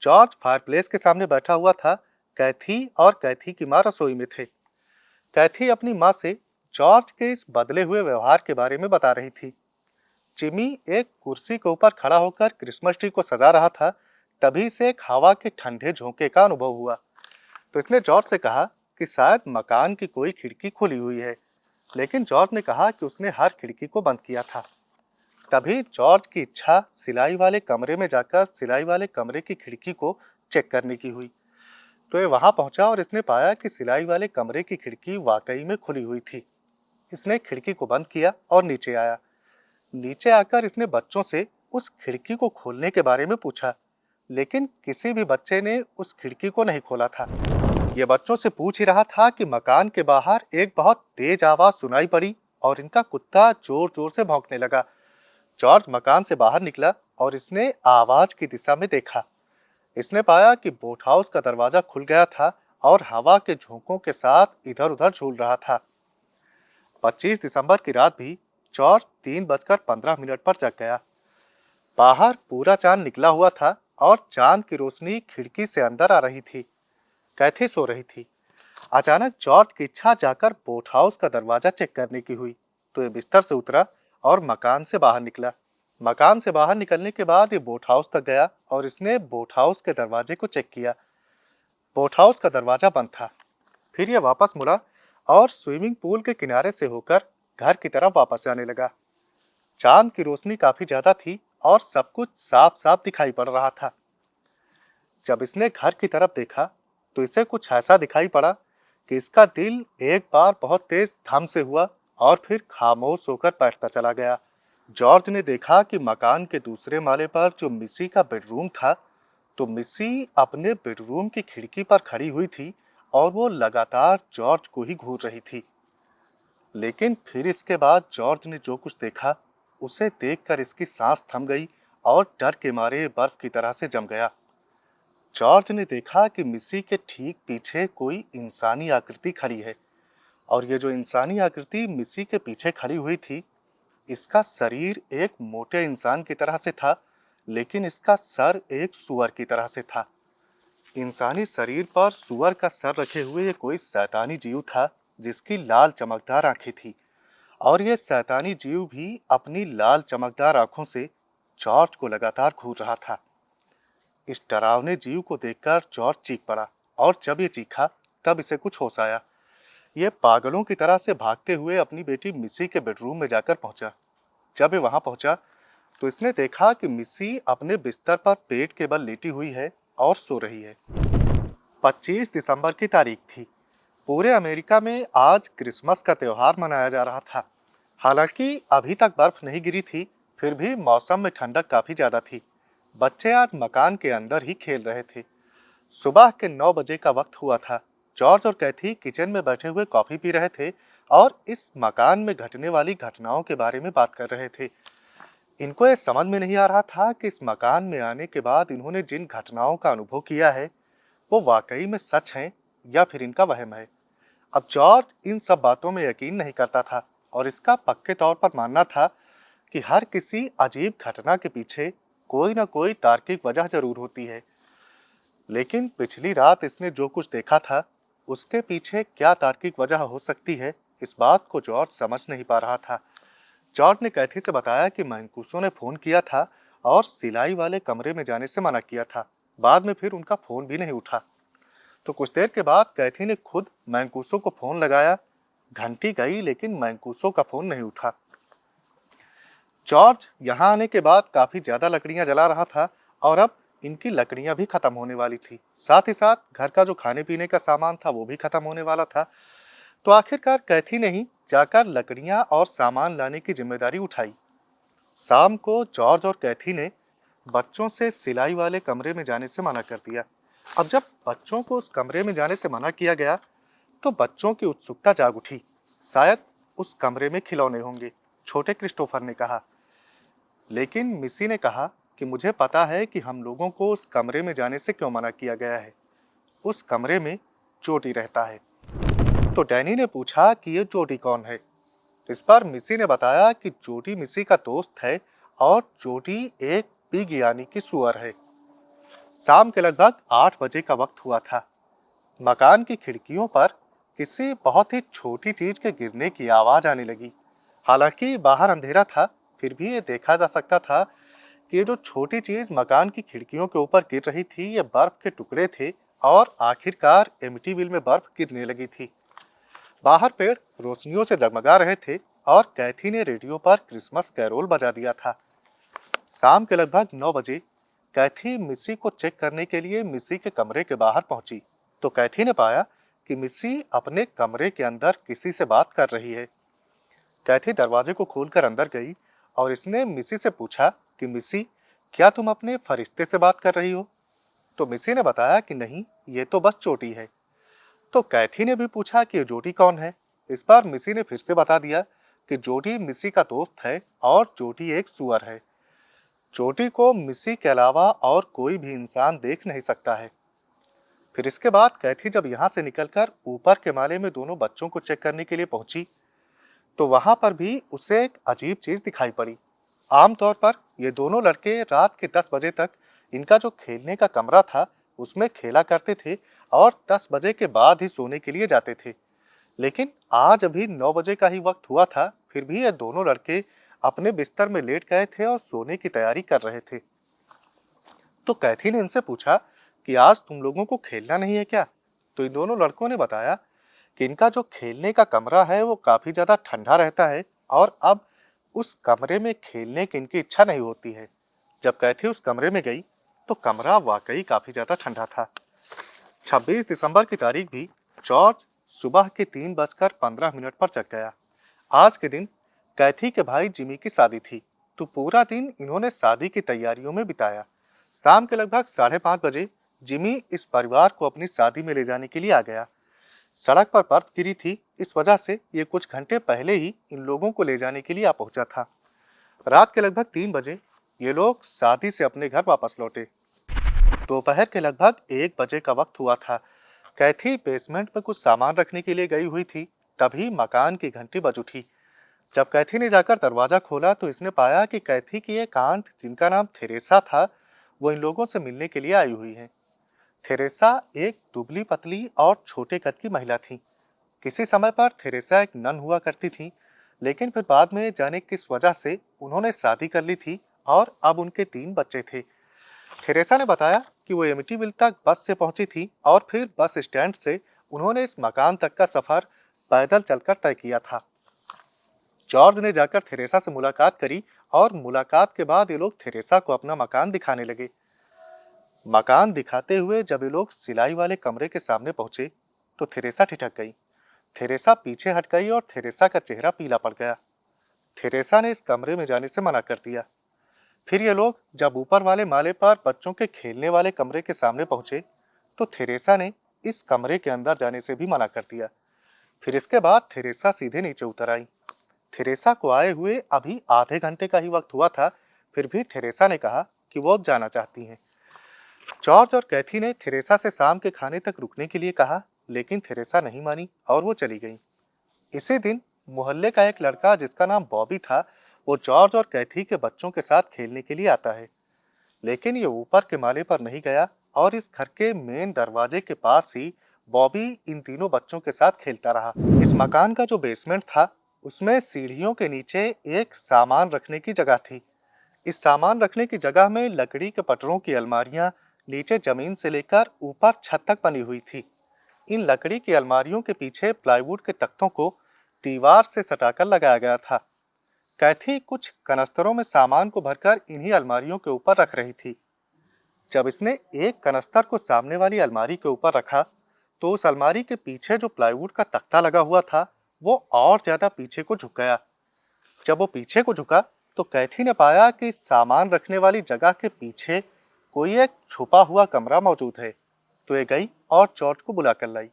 जॉर्ज फायरप्लेस के सामने बैठा हुआ था। कैथी और कैथी की माँ रसोई में थे। कैथी अपनी माँ से जॉर्ज के इस बदले हुए व्यवहार के बारे में बता रही थी। जिमी एक कुर्सी के ऊपर खड़ा होकर क्रिसमस ट्री को सजा रहा था। तभी से एक हवा के ठंडे झोंके का अनुभव हुआ, तो इसने जॉर्ज से कहा कि शायद मकान की कोई खिड़की खुली हुई है, लेकिन जॉर्ज ने कहा कि उसने हर खिड़की को बंद किया था। तभी जॉर्ज की इच्छा सिलाई वाले कमरे में जाकर सिलाई वाले कमरे की खिड़की को चेक करने की हुई। तो ये वहां पहुंचा और इसने पाया कि सिलाई वाले कमरे की खिड़की वाकई में खुली हुई थी। इसने खिड़की को बंद किया और नीचे आया। नीचे आकर इसने बच्चों से उस खिड़की को खोलने के बारे में पूछा, लेकिन किसी भी बच्चे ने उस खिड़की को नहीं खोला था। ये बच्चों से पूछ ही रहा था कि मकान के बाहर एक बहुत तेज आवाज सुनाई पड़ी और इनका कुत्ता जोर जोर से भौंकने लगा। जॉर्ज मकान से बाहर निकला और इसने आवाज की दिशा में देखा। इसने पाया कि बोट हाउस का दरवाजा खुल गया था और हवा के झोंकों के साथ इधर उधर झूल रहा था। 25 दिसंबर की रात भी जॉर्ज 3:15 पर जग गया। बाहर पूरा चांद निकला हुआ था और चांद की रोशनी खिड़की से अंदर आ रही थी। कैथी सो रही थी। अचानक जॉर्ज की इच्छा जाकर बोट हाउस का दरवाजा चेक करने की हुई, तो ये बिस्तर से उतरा और मकान से बाहर निकला। मकान से बाहर निकलने के बाद ये बोट हाउस तक गया और इसने बोट हाउस के दरवाजे को चेक किया। बोट हाउस का दरवाजा बंद था। फिर ये वापस मुड़ा और स्विमिंग पूल के किनारे से होकर घर की तरफ वापस जाने लगा। चांद की रोशनी काफी ज्यादा थी और सब कुछ साफ साफ दिखाई पड़ रहा था। जब इसने घर की तरफ देखा तो इसे कुछ ऐसा दिखाई पड़ा कि इसका दिल एक बार बहुत तेज धम से हुआ और फिर खामोश होकर बैठता चला गया। जॉर्ज ने देखा कि मकान के दूसरे माले पर जो मिसी का बेडरूम था, तो मिसी अपने बेडरूम की खिड़की पर खड़ी हुई थी और वो लगातार जॉर्ज को ही घूर रही थी। लेकिन फिर इसके बाद जॉर्ज ने जो कुछ देखा, उसे देखकर इसकी सांस थम गई और डर के मारे बर्फ की तरह से जम गया। जॉर्ज ने देखा कि मिसी के ठीक पीछे कोई इंसानी आकृति खड़ी है और ये जो इंसानी आकृति मिसी के पीछे खड़ी हुई थी, इसका शरीर एक मोटे इंसान की तरह से था, लेकिन इसका सर एक सुअर की तरह से था। इंसानी शरीर पर सुअर का सर रखे हुए ये कोई शैतानी जीव था, जिसकी लाल चमकदार आंखें थी और ये शैतानी जीव भी अपनी लाल चमकदार आंखों से जॉर्ज को लगातार घूर रहा था। इस डरावने जीव को देखकर जॉर्ज चीख पड़ा और जब ये चीखा तब इसे कुछ होश आया। ये पागलों की तरह से भागते हुए अपनी बेटी मिसी के बेडरूम में जाकर पहुंचा। जब ये वहां पहुंचा तो इसने देखा कि मिसी अपने बिस्तर पर पेट के बल लेटी हुई है और सो रही है। 25 दिसंबर की तारीख थी। पूरे अमेरिका में आज क्रिसमस का त्योहार मनाया जा रहा था। हालांकि अभी तक बर्फ नहीं गिरी थी, फिर भी मौसम में ठंडक काफी ज्यादा थी। बच्चे आज मकान के अंदर ही खेल रहे थे। सुबह के 9 बजे का वक्त हुआ था। जॉर्ज और कैथी किचन में बैठे हुए कॉफी पी रहे थे और इस मकान में घटने वाली घटनाओं के बारे में बात कर रहे थे। इनको ये समझ में नहीं आ रहा था कि इस मकान में आने के बाद इन्होंने जिन घटनाओं का अनुभव किया है, वो वाकई में सच हैं या फिर इनका वहम है। अब जॉर्ज इन सब बातों में यकीन नहीं करता था और इसका पक्के तौर पर मानना था कि हर किसी अजीब घटना के पीछे कोई ना कोई तार्किक वजह जरूर होती है। लेकिन पिछली रात इसने जो कुछ देखा था, उसके पीछे क्या तार्किक वजह हो सकती है, इस बात को जॉर्ज समझ नहीं पा रहा था। जॉर्ज ने कैथी से बताया कि मैंकूसो ने फोन किया था और सिलाई वाले कमरे में जाने से मना किया था। बाद में फिर उनका फोन भी नहीं उठा। तो कुछ देर के बाद कैथी ने खुद मैंकूसो को फोन लगाया। घंटी गई लेकिन मैंकूसो का फोन नहीं उठा। जॉर्ज यहाँ आने के बाद काफी ज्यादा लकड़ियां जला रहा था और अब इनकी लकड़ियां भी खत्म होने वाली थी। साथ ही साथ घर का जो खाने पीने का सामान था वो भी खत्म होने वाला था। तो आखिरकार कैथी ने ही जाकर लकड़ियां और सामान लाने की जिम्मेदारी उठाई। शाम को जॉर्ज और कैथी ने बच्चों से सिलाई वाले कमरे में जाने से मना कर दिया। अब जब बच्चों को उस कमरे में जाने से मना किया गया तो बच्चों की उत्सुकता जाग उठी। शायद उस कमरे में खिलौने होंगे, छोटे क्रिस्टोफर ने कहा। लेकिन मिसी ने कहा कि मुझे पता है कि हम लोगों को उस कमरे में जाने से क्यों मना किया गया है। उस कमरे में चोटी रहता है। तो डैनी ने पूछा कि ये चोटी कौन है। इस पर मिसी ने बताया कि चोटी मिसी का दोस्त है और चोटी एक पिग यानी कि सुअर है। शाम के लगभग 8 बजे का वक्त हुआ था। मकान की खिड़कियों पर किसी बहुत ही छोटी चीज के गिरने की आवाज आने लगी। हालांकि बाहर अंधेरा था, फिर भी ये देखा जा सकता था कि ये जो छोटी चीज मकान की खिड़कियों के ऊपर गिर रही थी, ये बर्फ के टुकड़े थे और आखिरकार एमिटीविल में बर्फ गिरने लगी थी। बाहर पेड़ रोशनियों से जगमगा रहे थे और कैथी ने रेडियो पर क्रिसमस कैरोल बजा दिया था। शाम के लगभग 9 बजे कैथी मिसी को चेक करने के लिए मिसी के कमरे के बाहर पहुंची। तो कैथी ने पाया कि मिसी अपने कमरे के अंदर किसी से बात कर रही है। कैथी दरवाजे को खोलकर अंदर गई और इसने मिसी से पूछा कि मिसी, क्या तुम अपने फरिश्ते से बात कर रही हो? तो मिसी ने बताया कि नहीं, ये तो बस चोटी है। तो कैथी ने भी पूछा कि जोटी कौन है। इस बार मिसी ने फिर से बता दिया कि जोटी मिसी का दोस्त है और जोटी एक सुअर है। चोटी को मिसी के अलावा और कोई भी इंसान देख नहीं सकता है। फिर इसके बाद कैथी जब यहाँ से निकलकर ऊपर के माले में दोनों बच्चों को चेक करने के लिए पहुंची, तो वहां पर भी उसे एक अजीब चीज दिखाई पड़ी। आमतौर पर ये दोनों लड़के रात के 10 बजे तक इनका जो खेलने का कमरा था उसमें खेला करते थे और 10 बजे के बाद ही सोने के लिए जाते थे। लेकिन आज अभी 9 बजे का ही वक्त हुआ था, फिर भी ये दोनों लड़के अपने बिस्तर में लेट गए थे और सोने की तैयारी कर रहे थे। तो कैथी ने इनसे पूछा कि आज तुम लोगों को खेलना नहीं है क्या? तो इन दोनों लड़कों ने बताया कि इनका जो खेलने का कमरा है वो काफी ज्यादा ठंडा रहता है और अब उस कमरे में खेलने की इनकी इच्छा नहीं होती है। जब कैथी उस कमरे में गई तो कमरा वाकई काफी ज्यादा ठंडा था। 26 दिसंबर की तारीख भी जॉर्ज सुबह के 3:15 पर जग गया। आज के दिन कैथी के भाई जिमी की शादी थी, तो पूरा दिन इन्होंने शादी की तैयारियों में बिताया। शाम के लगभग 5:30 बजे जिमी इस परिवार को अपनी शादी में ले जाने के लिए आ गया। सड़क पर बर्फ गिरी थी, इस वजह से ये कुछ घंटे पहले ही इन लोगों को ले जाने के लिए आ पहुंचा था। रात के लगभग 3 बजे ये लोग शादी से अपने घर वापस लौटे। दोपहर के लगभग 1 बजे का वक्त हुआ था। कैथी बेसमेंट में कुछ सामान रखने के लिए गई हुई थी, तभी मकान की घंटी बज उठी। जब कैथी ने जाकर दरवाजा खोला तो इसने पाया कि कैथी की एक आंट, जिनका नाम थेरेसा था, वो इन लोगों से मिलने के लिए आई हुई है। थेरेसा एक दुबली पतली और छोटे कद की महिला थी। किसी समय पर थेरेसा एक नन हुआ करती थी, लेकिन फिर बाद में जाने किस वजह से उन्होंने शादी कर ली थी और अब उनके 3 बच्चे थे। थेरेसा ने बताया कि वो एमिटीविल तक बस से पहुंची थी और फिर बस स्टैंड से उन्होंने इस मकान तक का सफर पैदल चलकर तय किया था। जॉर्ज ने जाकर थेरेसा से मुलाकात करी और मुलाकात के बाद ये लोग थेरेसा को अपना मकान दिखाने लगे। मकान दिखाते हुए जब ये लोग सिलाई वाले कमरे के सामने पहुंचे तो थेरेसा ठिठक गई। थेरेसा पीछे हट गई और थेरेसा का चेहरा पीला पड़ गया। थेरेसा ने इस कमरे में जाने से मना कर दिया। फिर ये लोग जब ऊपर वाले माले पर बच्चों के खेलने वाले कमरे के सामने पहुंचे तो थेरेसा ने इस कमरे के अंदर जाने से भी मना कर दिया। फिर इसके बाद थेरेसा सीधे नीचे उतर आई। थेरेसा को आए हुए अभी आधे घंटे का ही वक्त हुआ था, फिर भी थेरेसा ने कहा कि वो अब जाना चाहती हैं। जॉर्ज और कैथी ने थेरेसा से शाम के खाने तक रुकने के लिए कहा, लेकिन थेरेसा नहीं मानी और वो चली गई। इसी दिन मोहल्ले का एक लड़का जिसका नाम बॉबी था, वो जॉर्ज और कैथी के बच्चों के साथ खेलने के लिए आता है। लेकिन ये ऊपर के माले पर नहीं गया और इस घर के मेन दरवाजे के पास ही बॉबी इन तीनों बच्चों के साथ खेलता रहा। इस मकान का जो बेसमेंट था उसमें सीढ़ियों के नीचे एक सामान रखने की जगह थी। इस सामान रखने की जगह में लकड़ी के पटरों की अलमारियां नीचे जमीन से लेकर ऊपर छत तक बनी हुई थी। इन लकड़ी की अलमारियों के पीछे प्लाईवुड के तख्तों को दीवार से सटाकर लगाया गया था। कैथी कुछ कनस्तरों में सामान को भरकर इन्हीं अलमारियों के ऊपर रख रही थी। जब इसने एक कनस्तर को सामने वाली अलमारी के ऊपर रखा तो उस अलमारी के पीछे जो प्लाईवुड का तख्ता लगा हुआ था वो और ज्यादा पीछे को झुक गया। जब वो पीछे को झुका तो कैथी ने पाया कि सामान रखने वाली जगह के पीछे कोई एक छुपा हुआ कमरा मौजूद है। तो ये गई और जॉर्ज को बुला कर लाई।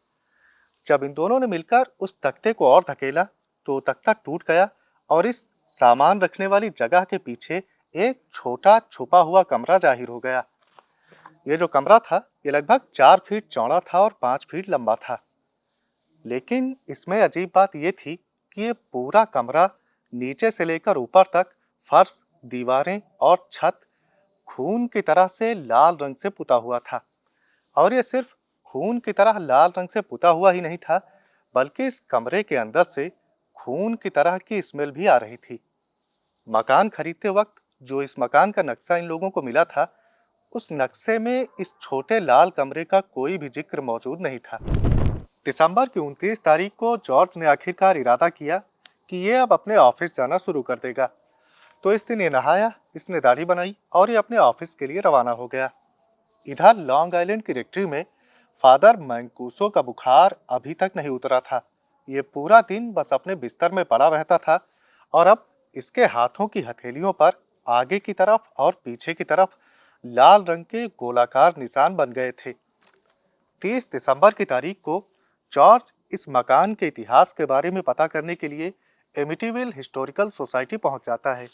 जब इन दोनों ने मिलकर उस तख्ते को और धकेला तो तख्ता टूट गया और इस सामान रखने वाली जगह के पीछे एक छोटा छुपा हुआ कमरा जाहिर हो गया। ये जो कमरा था ये लगभग 4 फीट चौड़ा था और 5 फीट लंबा था। लेकिन इसमें अजीब बात यह थी कि ये पूरा कमरा नीचे से लेकर ऊपर तक फर्श, दीवारें और छत खून की तरह से लाल रंग से पुता हुआ था। और ये सिर्फ खून की तरह लाल रंग से पुता हुआ ही नहीं था, बल्कि इस कमरे के अंदर से खून की तरह की स्मेल भी आ रही थी। मकान खरीदते वक्त जो इस मकान का नक्शा इन लोगों को मिला था, उस नक्शे में इस छोटे लाल कमरे का कोई भी जिक्र मौजूद नहीं था। दिसंबर की 29 तारीख को जॉर्ज ने आखिरकार इरादा किया कि ये अब अपने ऑफिस जाना शुरू कर देगा। तो इस दिन ये नहाया, इसने दाढ़ी बनाई और ये अपने ऑफिस के लिए रवाना हो गया। इधर लॉन्ग आइलैंड की रेक्ट्री में फादर मैंकूसो का बुखार अभी तक नहीं उतरा था। ये पूरा दिन बस अपने बिस्तर में पड़ा रहता था और अब इसके हाथों की हथेलियों पर आगे की तरफ और पीछे की तरफ लाल रंग के गोलाकार निशान बन गए थे। 30 दिसंबर की तारीख को जॉर्ज इस मकान के इतिहास के बारे में पता करने के लिए एमिटीविल हिस्टोरिकल सोसाइटी पहुंच जाता है।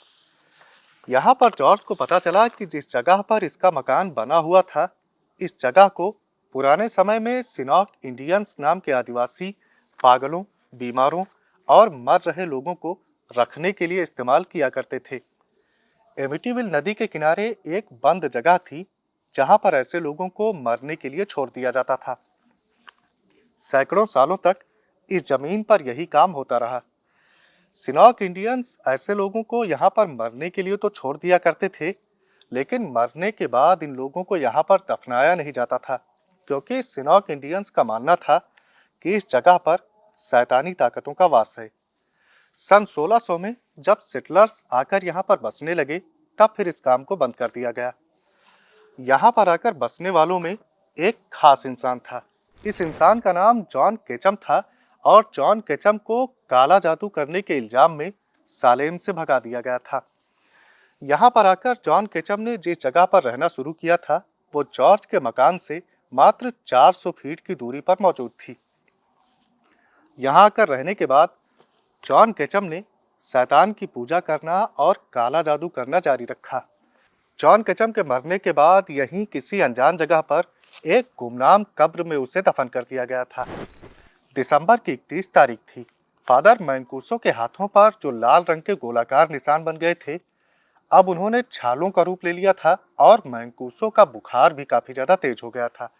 यहाँ पर जॉर्ज को पता चला कि जिस जगह पर इसका मकान बना हुआ था, इस जगह को पुराने समय में सिनॉक इंडियंस नाम के आदिवासी पागलों, बीमारों और मर रहे लोगों को रखने के लिए इस्तेमाल किया करते थे। एमिटीविल नदी के किनारे एक बंद जगह थी जहां पर ऐसे लोगों को मरने के लिए छोड़ दिया जाता था। सैकड़ों सालों तक इस जमीन पर यही काम होता रहा। सिनोक इंडियंस ऐसे लोगों को यहाँ पर मरने के लिए तो छोड़ दिया करते थे, लेकिन मरने के बाद इन लोगों को यहाँ पर दफनाया नहीं जाता था, क्योंकि सिनोक इंडियंस का मानना था कि इस जगह पर शैतानी ताकतों का वास है। सन 1600 में जब सेटलर्स आकर यहाँ पर बसने लगे, तब फिर इस काम को बंद कर दिया गया। यहाँ पर आकर बसने वालों में एक खास इंसान था। इस इंसान का नाम जॉन केचम था और जॉन केचम को काला जादू करने के इल्जाम में सालेम से भगा दिया गया था। यहाँ पर आकर जॉन केचम ने जिस जगह पर रहना शुरू किया था, वो जॉर्ज के मकान से मात्र 400 फीट की दूरी पर मौजूद थी। यहाँ आकर रहने के बाद जॉन केचम ने शैतान की पूजा करना और काला जादू करना जारी रखा। जॉन केचम के मरने के बाद यहीं किसी अनजान जगह पर एक गुमनाम कब्र में उसे दफन कर दिया गया था। दिसंबर की 31 तारीख थी। फादर मैंकूसो के हाथों पर जो लाल रंग के गोलाकार निशान बन गए थे, अब उन्होंने छालों का रूप ले लिया था और मैंकूसो का बुखार भी काफी ज्यादा तेज हो गया था।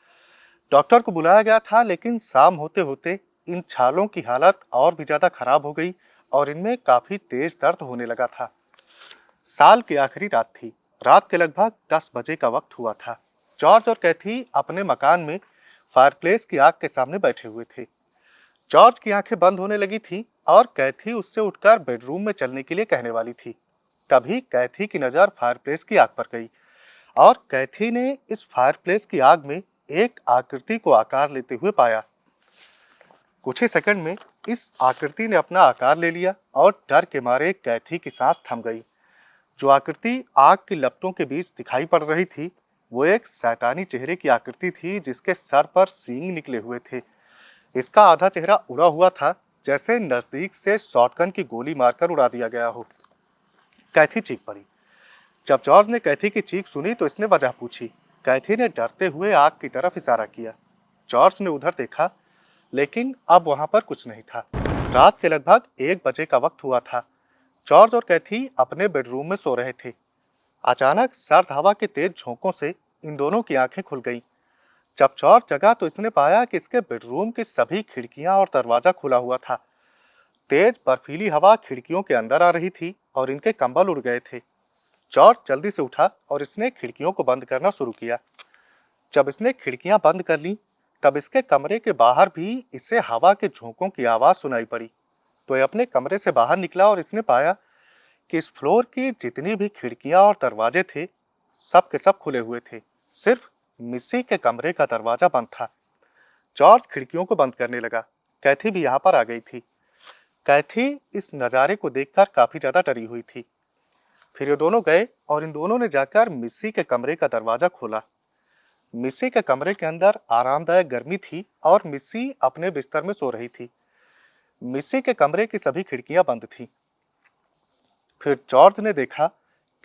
डॉक्टर को बुलाया गया था, लेकिन शाम होते होते इन छालों की हालत और भी ज्यादा खराब हो गई और इनमें काफी तेज दर्द होने लगा था। साल की आखिरी रात थी। रात के लगभग 10 बजे का वक्त हुआ था। जॉर्ज और कैथी अपने मकान में फायरप्लेस की आग के सामने बैठे हुए थे। जॉर्ज की आंखें बंद होने लगी थी और कैथी उससे उठकर बेडरूम में चलने के लिए कहने वाली थी। तभी कैथी की नजर फायरप्लेस की आग पर गई और कैथी ने इस फायरप्लेस की आग में एक आकृति को आकार लेते हुए पाया। कुछ ही सेकंड में इस आकृति ने अपना आकार ले लिया और डर के मारे कैथी की सांस थम गई। जो आकृति आग की लपटों के बीच दिखाई पड़ रही थी, वो एक शैतानी चेहरे की आकृति थी, जिसके सर पर सींग निकले हुए थे। इसका आधा चेहरा उड़ा हुआ था, जैसे नजदीक से शॉटगन की गोली मारकर उड़ा दिया गया हो। कैथी चीख पड़ी। जब जॉर्ज ने कैथी की चीख सुनी तो इसने वजह पूछी। कैथी ने डरते हुए आग की तरफ इशारा किया। जॉर्ज ने उधर देखा, लेकिन अब वहां पर कुछ नहीं था। रात के लगभग 1 बजे का वक्त हुआ था। जॉर्ज और कैथी अपने बेडरूम में सो रहे थे। अचानक सर्द हवा के तेज झोंकों से इन दोनों की आंखें खुल गईं। जब जॉर्ज जगा तो इसने पाया कि इसके बेडरूम की सभी खिड़कियां और दरवाजा खुला हुआ था। तेज बर्फीली हवा खिड़कियों के अंदर आ रही थी और इनके कंबल उड़ गए थे। जॉर्ज जल्दी से उठा और इसने खिड़कियों को बंद करना शुरू किया। जब इसने खिड़कियां बंद कर ली, तब इसके कमरे के बाहर भी इसे हवा के झोंकों की आवाज सुनाई पड़ी। तो ये अपने कमरे से बाहर निकला और इसने पाया कि इस फ्लोर की जितनी भी खिड़कियां और दरवाजे थे, सब के सब खुले हुए थे। सिर्फ मिस्सी के कमरे का दरवाजा बंद था। जॉर्ज खिड़कियों को बंद करने लगा। कैथी भी यहाँ पर आ गई थी। कैथी इस नज़ारे को देखकर काफी ज्यादा डरी हुई थी। फिर ये दोनों गए और इन दोनों ने जाकर मिस्सी के कमरे का दरवाजा खोला। मिस्सी के कमरे के अंदर आरामदायक गर्मी थी और मिस्सी अपने बिस्तर में सो रही थी। मिस्सी के कमरे की सभी खिड़कियां बंद थीं। फिर जॉर्ज ने देखा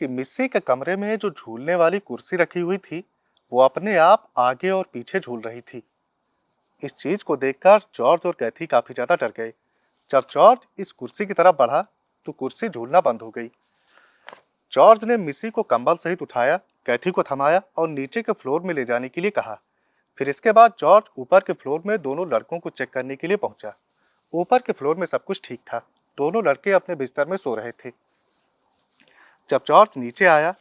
कि मिस्सी के कमरे में जो झूलने वाली कुर्सी रखी हुई थी, वो अपने आप आगे और पीछे झूल रही थी। इस चीज को देखकर जॉर्ज और कैथी काफी ज्यादा डर गए। जब जॉर्ज इस कुर्सी की तरफ बढ़ा तो कुर्सी झूलना बंद हो गई। जॉर्ज ने मिस्सी को कंबल सहित उठाया, कैथी को थमाया और नीचे के फ्लोर में ले जाने के लिए कहा। फिर इसके बाद जॉर्ज ऊपर के फ्लोर में दोनों लड़कों को चेक करने के लिए पहुंचा। ऊपर के फ्लोर में सब कुछ ठीक था। दोनों लड़के अपने बिस्तर में सो रहे थे। जब जॉर्ज नीचे आया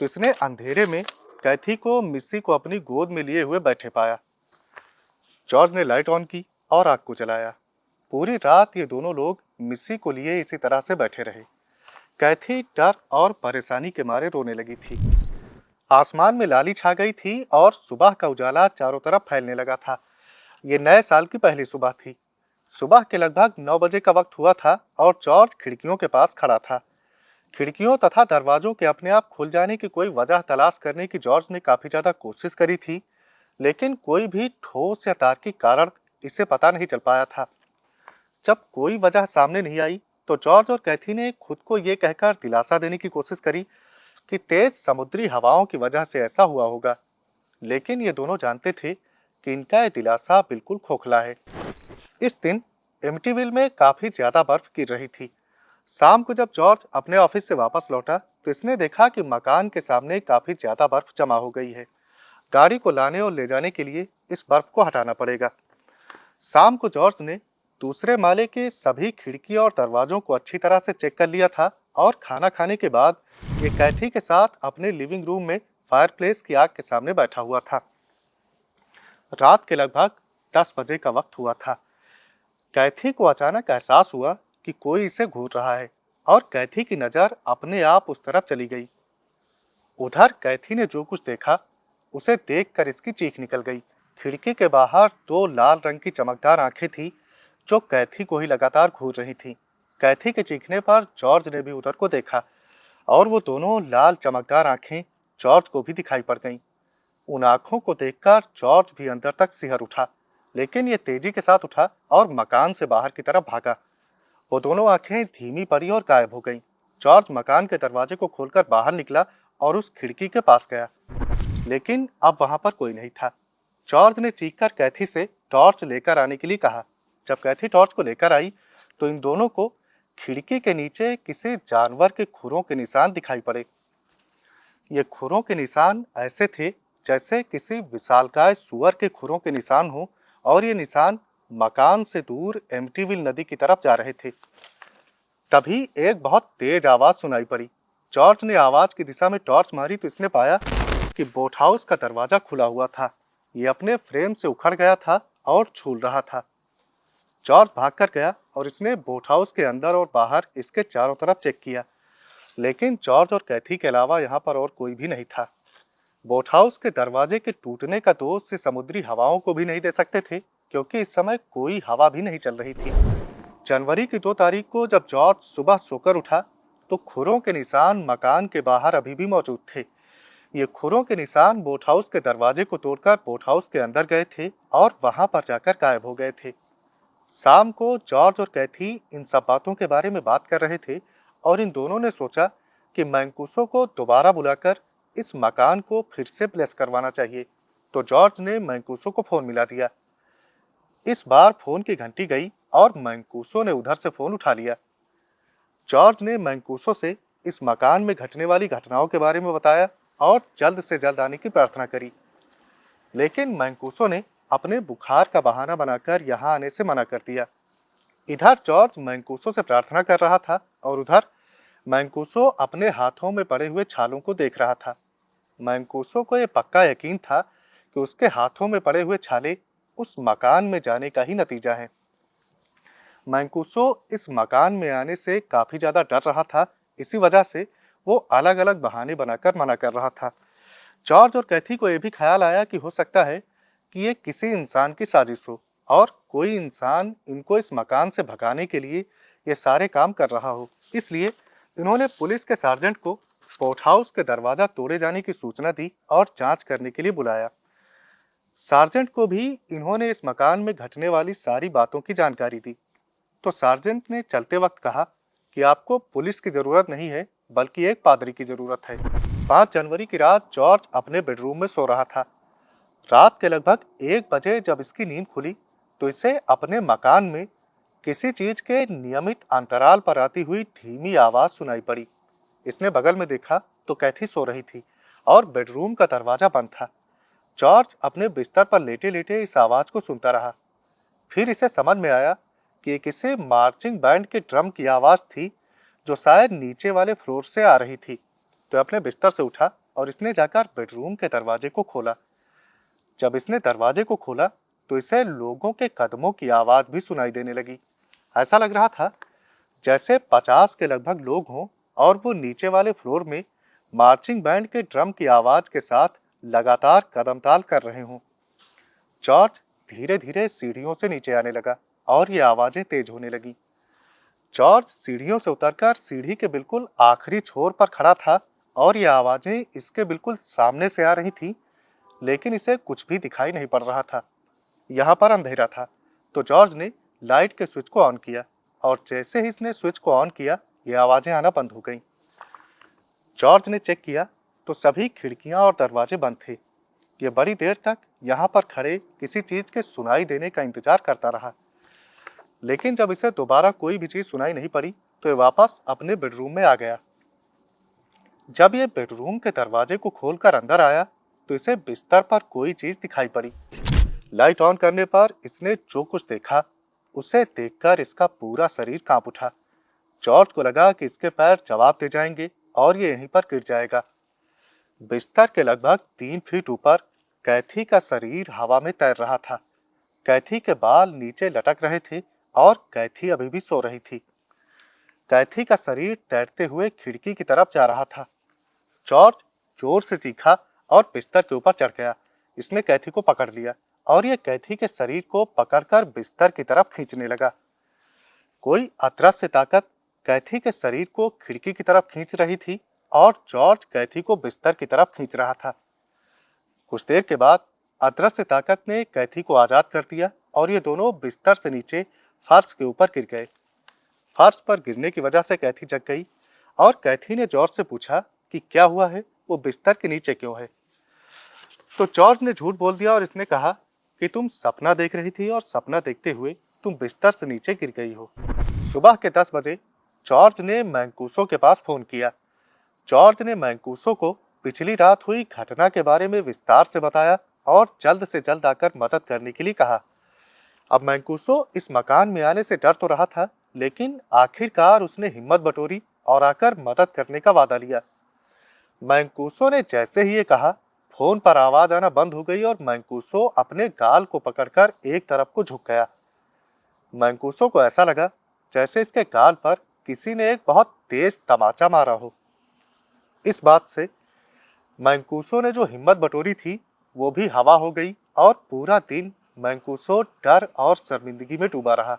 तो इसने अंधेरे में कैथी को मिस्सी को अपनी गोद में लिए हुए बैठे पाया। जॉर्ज ने लाइट ऑन की और आग को जलाया। पूरी रात ये दोनों लोग मिस्सी को लिए इसी तरह से बैठे रहे। कैथी डर और परेशानी के मारे रोने लगी थी। आसमान में लाली छा गई थी और सुबह का उजाला चारों तरफ फैलने लगा था। ये नए साल की पहली सुबह थी। सुबह के लगभग 9 बजे का वक्त हुआ था और जॉर्ज खिड़कियों के पास खड़ा था। खिड़कियों तथा दरवाजों के अपने आप खुल जाने की कोई वजह तलाश करने की जॉर्ज ने काफी ज्यादा कोशिश करी थी, लेकिन कोई भी ठोस या तार्किक कारण इसे पता नहीं चल पाया था। जब कोई वजह सामने नहीं आई तो जॉर्ज और कैथी ने खुद को ये कहकर दिलासा देने की कोशिश करी कि तेज समुद्री हवाओं की वजह से ऐसा हुआ होगा, लेकिन ये दोनों जानते थे कि इनका यह दिलासा बिल्कुल खोखला है। इस दिन एमिटीविल में काफी ज्यादा बर्फ गिर रही थी। शाम को जब जॉर्ज अपने ऑफिस से वापस लौटा तो इसने देखा कि मकान के सामने काफी ज्यादा बर्फ जमा हो गई है। गाड़ी को लाने और ले जाने के लिए इस बर्फ को हटाना पड़ेगा। शाम को जॉर्ज ने दूसरे माले के सभी खिड़की और दरवाजों को अच्छी तरह से चेक कर लिया था और खाना खाने के बाद ये कैथी के साथ अपने लिविंग रूम में फायरप्लेस की आग के सामने बैठा हुआ था। रात के लगभग 10 बजे का वक्त हुआ था। कैथी को अचानक एहसास हुआ कि कोई इसे घूर रहा है और कैथी की नजर अपने आप उस तरफ चली गई। उधर कैथी ने जो कुछ देखा उसे देखकर इसकी चीख निकल गई। खिड़की के बाहर दो लाल रंग की चमकदार आंखें थी जो कैथी को ही लगातार घूर रही थी। कैथी के चीखने पर जॉर्ज ने भी उधर को देखा और वो दोनों लाल चमकदार आंखें जॉर्ज को भी दिखाई पड़ गईं। उन आंखों को देखकर जॉर्ज भी अंदर तक सिहर उठा, लेकिन ये तेजी के साथ उठा और मकान से बाहर की तरफ भागा। वो दोनों आंखें धीमी पड़ी और गायब हो गईं। जॉर्ज मकान के दरवाजे को खोलकर बाहर निकला और उस खिड़की के पास गया, लेकिन अब वहां पर कोई नहीं था। जॉर्ज ने चीखकर कैथी से टॉर्च लेकर आने के लिए कहा। जब कैथी टॉर्च को लेकर आई तो इन दोनों को खिड़की के नीचे किसी जानवर के खुरों के निशान दिखाई पड़े। ये खुरों के निशान ऐसे थे जैसे किसी विशालकाय सुअर के खुरों के निशान हो और ये निशान मकान से दूर एमिटीविल नदी की तरफ जा रहे थे। तभी एक बहुत तेज आवाज सुनाई पड़ी। जॉर्ज ने आवाज की दिशा में टॉर्च मारी तो इसने पाया कि बोट हाउस का दरवाजा खुला हुआ था। ये अपने फ्रेम से उखड़ गया था और झूल रहा था। जॉर्ज भागकर गया और इसने बोट हाउस के अंदर और बाहर इसके चारों तरफ चेक किया, लेकिन जॉर्ज और कैथी के अलावा यहाँ पर और कोई भी नहीं था। बोट हाउस के दरवाजे के टूटने का दोष से समुद्री हवाओं को भी नहीं दे सकते थे, क्योंकि इस समय कोई हवा भी नहीं चल रही थी। जनवरी की 2 तारीख को जब जॉर्ज सुबह सोकर उठा तो खुरों के निशान मकान के बाहर अभी भी मौजूद थे। ये खुरों के निशान बोट हाउस के दरवाजे को तोड़कर बोट हाउस के अंदर गए थे और वहां पर जाकर गायब हो गए थे। शाम को जॉर्ज और कैथी इन सब बातों के बारे में बात कर रहे थे और इन दोनों ने सोचा कि मैंकुसो को दोबारा बुलाकर इस मकान को फिर से ब्लेस करवाना चाहिए। तो जॉर्ज ने मैंकुसो को फोन मिला दिया। इस बार फोन की घंटी गई और मैंकुसो ने उधर से फोन उठा लिया। जॉर्ज ने मैंकुसो से इस मकान में घटने वाली घटनाओं के बारे में बताया और जल्द से जल्द आने की प्रार्थना करी, लेकिन मैंकुसो ने अपने बुखार का बहाना बनाकर यहाँ आने से मना कर दिया। इधर जॉर्ज मैंकुसो से प्रार्थना कर रहा था और उधर मैंकुसो अपने हाथों में पड़े हुए छालों को देख रहा था। मैंकुसो को यह पक्का यकीन था कि उसके हाथों में पड़े हुए छाले उस मकान में जाने का ही नतीजा है। मैंकुसो इस मकान में आने से काफी ज्यादा डर रहा था, इसी वजह से वो अलग अलग बहाने बनाकर मना कर रहा था। जॉर्ज और कैथी को यह भी ख्याल आया कि हो सकता है कि ये किसी इंसान की साजिश हो और कोई इंसान इनको इस मकान से भगाने के लिए ये सारे काम कर रहा हो। इसलिए इन्होंने पुलिस के सार्जेंट को बोट हाउस के दरवाजा तोड़े जाने की सूचना दी और जांच करने के लिए बुलाया। सार्जेंट को भी इन्होंने इस मकान में घटने वाली सारी बातों की जानकारी दी। तो सार्जेंट ने चलते वक्त कहा कि आपको पुलिस की जरूरत नहीं है, बल्कि एक पादरी की जरूरत है। 5 जनवरी की रात जॉर्ज अपने बेडरूम में सो रहा था। रात के लगभग 1 बजे जब इसकी नींद खुली तो इसे अपने मकान में किसी चीज के नियमित अंतराल पर आती हुई धीमी आवाज सुनाई पड़ी। इसने बगल में देखा तो कैथी सो रही थी और बेडरूम का दरवाजा बंद था। जॉर्ज अपने बिस्तर पर लेटे लेटे इस आवाज को सुनता रहा। फिर इसे समझ में आया कि ये किसी मार्चिंग बैंड के ड्रम की आवाज थी जो शायद नीचे वाले फ्लोर से आ रही थी। तो अपने बिस्तर से उठा और इसने जाकर बेडरूम के दरवाजे को खोला। जब इसने दरवाजे को खोला तो इसे लोगों के कदमों की आवाज भी सुनाई देने लगी। ऐसा लग रहा था जैसे 50 के लगभग लोग हों और वो नीचे वाले फ्लोर में मार्चिंग बैंड के ड्रम की आवाज के साथ लगातार कदमताल कर रहे हों। जॉर्ज धीरे धीरे सीढ़ियों से नीचे आने लगा और ये आवाजें तेज होने लगी। जॉर्ज सीढ़ियों से उतरकर सीढ़ी के बिल्कुल आखिरी छोर पर खड़ा था और ये आवाजें इसके बिल्कुल सामने से आ रही थी, लेकिन इसे कुछ भी दिखाई नहीं पड़ रहा था। यहाँ पर अंधेरा था। तो जॉर्ज ने लाइट के स्विच को ऑन किया और जैसे ही इसने स्विच को ऑन किया ये आवाजें आना बंद हो गईं। जॉर्ज ने चेक किया तो सभी खिड़कियां और दरवाजे बंद थे। ये बड़ी देर तक यहाँ पर खड़े किसी चीज के सुनाई देने का इंतजार करता रहा। लेकिन जब इसे दोबारा कोई भी चीज सुनाई नहीं पड़ी तो ये वापस अपने बेडरूम में आ गया। जब ये बेडरूम के दरवाजे को खोलकर अंदर आया तो इसे बिस्तर पर कोई चीज दिखाई पड़ी। लाइट ऑन करने पर इसने जो कुछ देखा उसे देखकर इसका पूरा शरीर कांप उठा। जॉर्ज को लगा कि इसके पैर जवाब दे जाएंगे और ये यहीं पर गिर जाएगा। बिस्तर के लगभग 3 फीट ऊपर कैथी का शरीर हवा में तैर रहा था। कैथी के बाल नीचे लटक रहे थे और कैथी अभी भी सो रही थी। कैथी का शरीर तैरते हुए खिड़की की तरफ जा रहा था। जॉर्ज जोर से चीखा और बिस्तर के ऊपर चढ़ गया। इसने कैथी को पकड़ लिया और ये कैथी के शरीर को पकड़कर बिस्तर की तरफ खींचने लगा। कोई अदृश्य ताकत कैथी के शरीर को खिड़की की तरफ खींच रही थी और जॉर्ज कैथी को बिस्तर की तरफ खींच रहा था। कुछ देर के बाद अदृश्य ताकत ने कैथी को आजाद कर दिया और ये दोनों बिस्तर से नीचे फर्श के ऊपर गिर गए। फर्श पर गिरने की वजह से कैथी जग गई और कैथी ने जॉर्ज से पूछा कि क्या हुआ है, वो बिस्तर के नीचे क्यों है। तो जॉर्ज ने झूठ बोल दिया और इसने कहा कि तुम सपना देख रही थी और सपना देखते हुए तुम बिस्तर से नीचे गिर गई हो। सुबह के 10 बजे जॉर्ज ने मैंकूसो के पास फोन किया। जॉर्ज ने मैंकूसो को पिछली रात हुई घटना के बारे में विस्तार से बताया और जल्द से जल्द आकर मदद करने के लिए कहा। अब मैंकूसो इस मकान में आने से डर तो रहा था, लेकिन आखिरकार उसने हिम्मत बटोरी और आकर मदद करने का वादा लिया। मैंकूसो ने जैसे ही ये कहा, फोन पर आवाज आना बंद हो गई और मैंकूसो अपने गाल को पकड़कर एक तरफ को झुक गया। मैंकूसो को ऐसा लगा जैसे इसके गाल पर किसी ने एक बहुत तेज तमाचा मारा हो। इस बात से मैंकूसो ने जो हिम्मत बटोरी थी वो भी हवा हो गई और पूरा दिन मैंकूसो डर और शर्मिंदगी में डूबा रहा।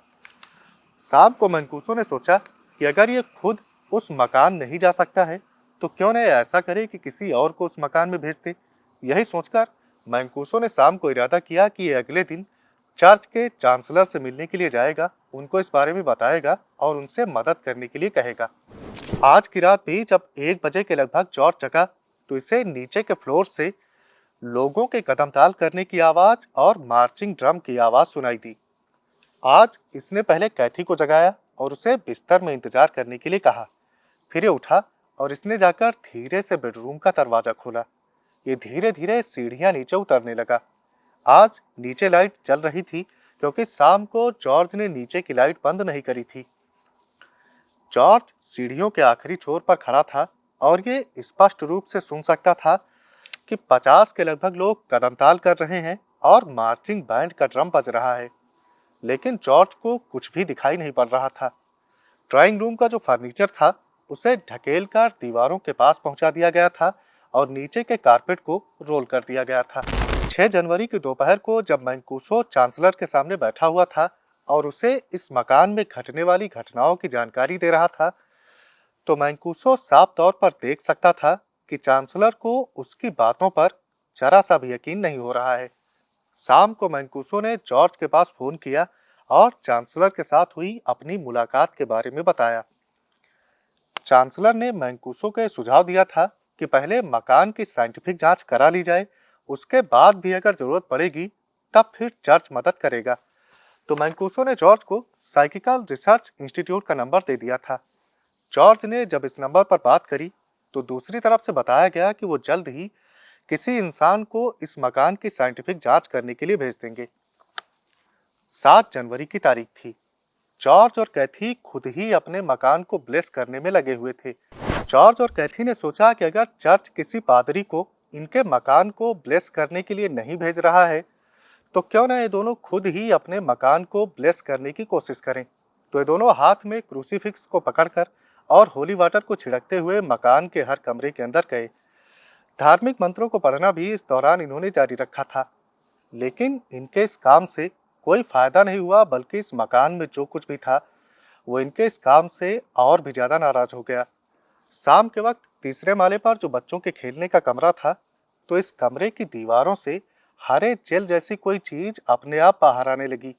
शाम को मैंकूसो ने सोचा कि अगर ये खुद उस मकान नहीं जा सकता है तो क्यों न ऐसा करे कि किसी और को उस मकान में भेज दे। यही सोचकर मैंकूसो ने शाम को इरादा किया कि ये अगले दिन चर्च के चांसलर से मिलने के लिए जाएगा, उनको इस बारे में बताएगा और उनसे मदद करने के लिए कहेगा। आज की रात भी जब 1 बजे के लगभग जॉर्ज जगा तो इसे नीचे के फ्लोर से लोगों के कदम ताल करने की आवाज और मार्चिंग ड्रम की आवाज सुनाई दी। आज इसने पहले कैथी को जगाया और उसे बिस्तर में इंतजार करने के लिए कहा। फिर ये उठा और इसने जाकर धीरे से बेडरूम का दरवाजा खोला। ये धीरे धीरे सीढ़ियां नीचे उतरने लगा। आज नीचे लाइट जल रही थी क्योंकि शाम को जॉर्ज ने नीचे की लाइट बंद नहीं करी थी। जॉर्ज सीढ़ियों के आखिरी छोर पर खड़ा था और ये स्पष्ट रूप से सुन सकता था कि 50 के लगभग लोग कदमताल कर रहे हैं और मार्चिंग बैंड का ड्रम बज रहा है। लेकिन जॉर्ज को कुछ भी दिखाई नहीं पड़ रहा था। ड्राइंग रूम का जो फर्नीचर था उसे ढकेलकर दीवारों के पास पहुंचा दिया गया था और नीचे के कारपेट को रोल कर दिया गया था। 6 जनवरी की दोपहर को जब मैंकूसो चांसलर के सामने बैठा हुआ था और उसे इस मकान में घटने वाली घटनाओं की जानकारी दे रहा था, तो मैंकूसो साफ तौर पर देख सकता था कि चांसलर को उसकी बातों पर जरा सा भी यकीन नहीं हो रहा है। शाम को मैंकूसो ने जॉर्ज के पास फोन किया और चांसलर के साथ हुई अपनी मुलाकात के बारे में बताया। चांसलर ने मैंकूसो को सुझाव दिया था कि पहले मकान की साइंटिफिक जांच करा ली जाए, उसके बाद भी अगर जरूरत पड़ेगी तब फिर चर्च मदद करेगा। तो मैंकूसो ने जॉर्ज को साइकिकल रिसर्च इंस्टीट्यूट का नंबर दे दिया था। जॉर्ज ने जब इस नंबर पर बात करी तो दूसरी तरफ से बताया गया कि वो जल्द ही किसी इंसान को इस मकान की साइंटिफिक जांच करने के लिए भेज देंगे। 7 जनवरी की तारीख थी। जॉर्ज और कैथी खुद ही अपने मकान को ब्लेस करने में लगे हुए थे। जॉर्ज और कैथी ने सोचा कि अगर चर्च किसी पादरी को इनके मकान को ब्लेस करने के लिए नहीं भेज रहा है तो क्यों ना ये दोनों खुद ही अपने मकान को ब्लेस करने की कोशिश करें। तो ये दोनों हाथ में क्रूसीफिक्स को पकड़कर और होली वाटर को छिड़कते हुए मकान के हर कमरे के अंदर गए। धार्मिक मंत्रों को पढ़ना भी इस दौरान इन्होंने जारी रखा था, लेकिन इनके इस काम से कोई फायदा नहीं हुआ, बल्कि इस मकान में जो कुछ भी था वो इनके इस काम से और भी ज्यादा नाराज हो गया। शाम के वक्त तीसरे माले पर जो बच्चों के खेलने का कमरा था, तो इस कमरे की दीवारों से हरे जेल जैसी कोई चीज अपने आप बाहर आने लगी।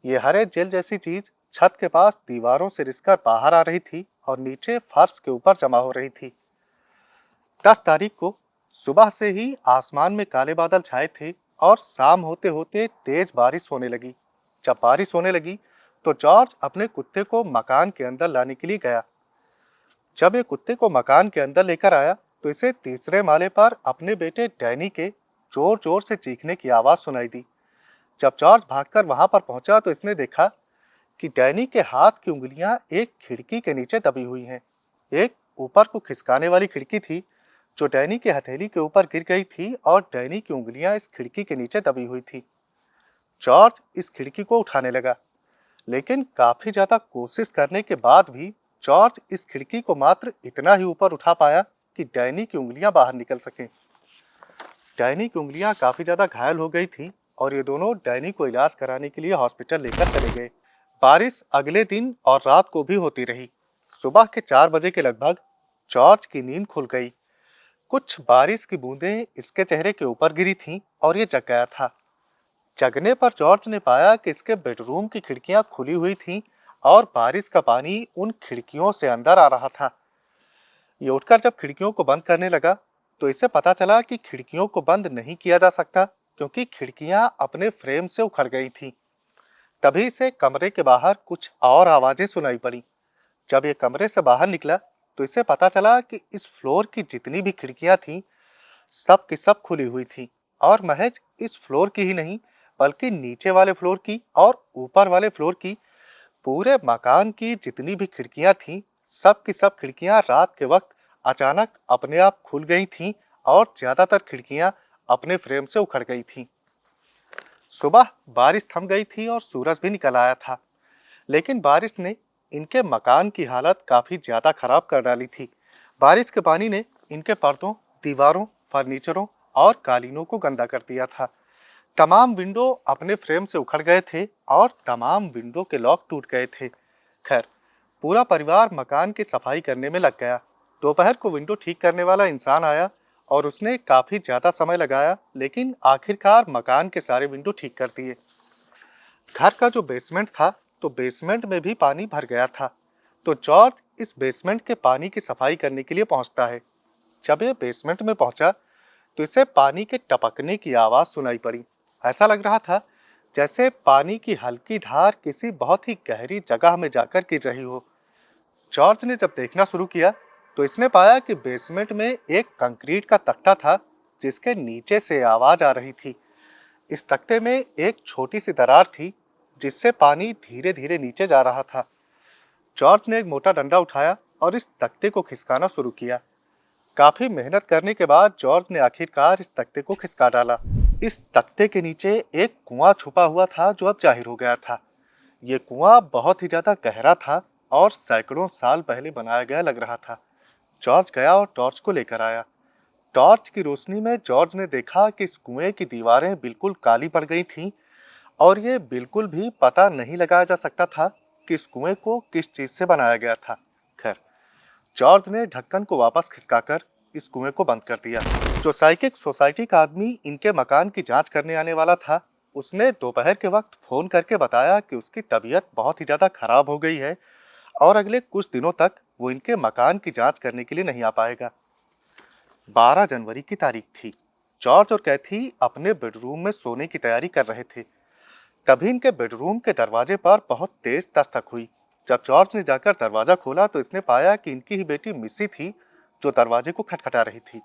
ये हरे जेल जैसी चीज छत के पास दीवारों से रिसकर बाहर आ रही थी और नीचे फर्श के ऊपर जमा हो रही थी। 10 तारीख को सुबह से ही आसमान में काले बादल छाए थे और शाम होते होते तेज बारिश होने लगी। जब बारिश होने लगी तो जॉर्ज अपने कुत्ते को मकान के अंदर लाने के लिए गया। जब ये कुत्ते को मकान के अंदर लेकर आया तो इसे तीसरे माले पर अपने बेटे डैनी के जोर जोर से चीखने की आवाज सुनाई दी। जब जॉर्ज भागकर वहां पर पहुंचा तो इसने देखा कि डैनी के हाथ की उंगलियां एक खिड़की के नीचे दबी हुई हैं। एक ऊपर को खिसकाने वाली खिड़की थी जो डैनी के हथेली के ऊपर गिर गई थी और डैनी की उंगलियां इस खिड़की के नीचे दबी हुई थी। जॉर्ज इस खिड़की को उठाने लगा, लेकिन काफी ज्यादा कोशिश करने के बाद भी जॉर्ज इस खिड़की को मात्र इतना ही ऊपर उठा पाया कि डैनी की उंगलियां बाहर निकल सकें। डैनी की उंगलियां काफी ज्यादा घायल हो गई थीं और ये दोनों डैनी को इलाज कराने के लिए हॉस्पिटल लेकर चले गए। बारिश अगले दिन और रात को भी होती रही। सुबह के 4 बजे के लगभग जॉर्ज की नींद खुल गई। कुछ बारिश की बूंदें इसके चेहरे के ऊपर गिरी थीं और ये जग गया था। जगने पर जॉर्ज ने पाया कि इसके बेडरूम की खिड़कियां खुली हुई थीं और बारिश का पानी उन खिड़कियों से अंदर आ रहा था। ये उठकर जब खिड़कियों को बंद करने लगा तो इसे पता चला कि खिड़कियों को बंद नहीं किया जा सकता क्योंकि खिड़कियां अपने फ्रेम से उखड़ गई थीं। तभी से कमरे के बाहर कुछ और आवाजें सुनाई पड़ी। जब ये कमरे से बाहर निकला तो इसे पता चला कि इस फ्लोर की जितनी भी खिड़कियां थीं सब की सब खुली हुई थीं और महज इस फ्लोर की ही नहीं बल्कि नीचे वाले फ्लोर की और ऊपर वाले फ्लोर की पूरे मकान की जितनी भी खिड़कियां थीं सब की सब खिड़कियां रात के वक्त अचानक अपने आप खुल गई थीं और ज्यादातर खिड़कियां अपने फ्रेम से उखड़ गई थीं। सुबह बारिश थम गई थी और सूरज भी निकल आया था, लेकिन बारिश ने इनके मकान की हालत काफी ज्यादा खराब कर डाली थी। बारिश के पानी ने इनके पर्दों, दीवारों, फर्नीचरों और कालीनों को गंदा कर दिया था। तमाम विंडो अपने फ्रेम से उखड़ गए थे और तमाम विंडो के लॉक टूट गए थे। खैर, पूरा परिवार मकान की सफाई करने में लग गया। दोपहर को विंडो ठीक करने वाला इंसान आया और उसने काफी ज्यादा समय लगाया, लेकिन आखिरकार मकान के सारे विंडो ठीक कर दिए। घर का जो बेसमेंट था तो बेसमेंट में भी पानी भर गया था। तो जॉर्ज इस बेसमेंट के पानी की सफाई करने के लिए पहुंचता है। जब ये बेसमेंट में पहुंचा तो इसे पानी के टपकने की आवाज सुनाई पड़ी। ऐसा लग रहा था जैसे पानी की हल्की धार किसी बहुत ही गहरी जगह में जाकर गिर रही हो। जॉर्ज ने जब देखना शुरू किया तो इसने पाया कि बेसमेंट में एक कंक्रीट का तख्ता था जिसके नीचे से आवाज आ रही थी। इस तख्ते में एक छोटी सी दरार थी जिससे पानी धीरे धीरे नीचे जा रहा था। जॉर्ज ने एक मोटा डंडा उठाया और इस तख्ते को खिसकाना शुरू किया। काफी मेहनत करने के बाद जॉर्ज ने आखिरकार इस तख्ते को खिसका डाला। इस तख्ते के नीचे एक कुआं छुपा हुआ था जो अब जाहिर हो गया था। ये कुआं बहुत ही ज्यादा गहरा था और सैकड़ों साल पहले बनाया गया लग रहा था। जॉर्ज गया और टॉर्च को लेकर आया। टॉर्च की रोशनी में जॉर्ज ने देखा कि इस कुएं की दीवारें बिल्कुल काली पड़ गई थीं और ये बिल्कुल भी पता नहीं लगाया जा सकता था कि इस कुएं को किस चीज से बनाया गया था। खैर, जॉर्ज ने ढक्कन को वापस खिसकाकर इस कुएं को बंद कर दिया। जो साइकिक सोसाइटी का आदमी इनके मकान की जांच करने आने वाला था, उसने दोपहर के वक्त फोन करके बताया कि उसकी तबीयत बहुत ही ज्यादा खराब हो गई है और अगले कुछ दिनों तक वो इनके मकान की जांच करने के लिए नहीं आ पाएगा। 12 जनवरी की तारीख थी। जॉर्ज और कैथी अपने बेडरूम में सोने की तैयारी कर रहे थे। तभी इनके बेडरूम के दरवाजे पर बहुत तेज दस्तक हुई। जब जॉर्ज ने जाकर दरवाजा खोला तो इसने पाया कि इनकी ही बेटी मिस्सी थी जो दरवाजे को खटखटा रही थी।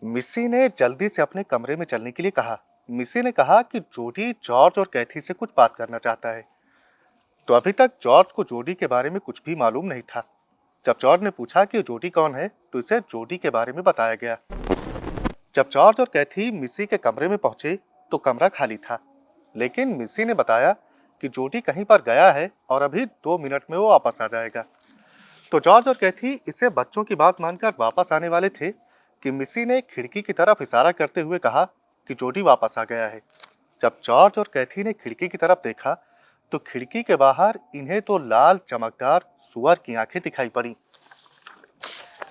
मिस्सी ने जल्दी से अपने कमरे में चलने के लिए कहा। मिस्सी ने कहा कि जोडी जॉर्ज और कैथी से कुछ बात करना चाहता है। तो अभी तक जॉर्ज को जोडी के बारे में कुछ भी मालूम नहीं था। जब जॉर्ज ने पूछा कि जोडी कौन है तो इसे जोडी के बारे में बताया गया। जब जॉर्ज और कैथी मिस्सी के कमरे में पहुंचे तो कमरा खाली था, लेकिन मिस्सी ने बताया कि जोडी कहीं पर गया है और अभी 2 मिनट में वो वापस आ जाएगा। तो जॉर्ज और कैथी इससे बच्चों की बात मानकर वापस आने वाले थे कि मिस्सी ने खिड़की की तरफ इशारा करते हुए कहा कि जोडी वापस आ गया है। जब जॉर्ज और कैथी ने खिड़की की तरफ देखा तो खिड़की के बाहर इन्हें तो लाल चमकदार सुअर की आंखें दिखाई पड़ी।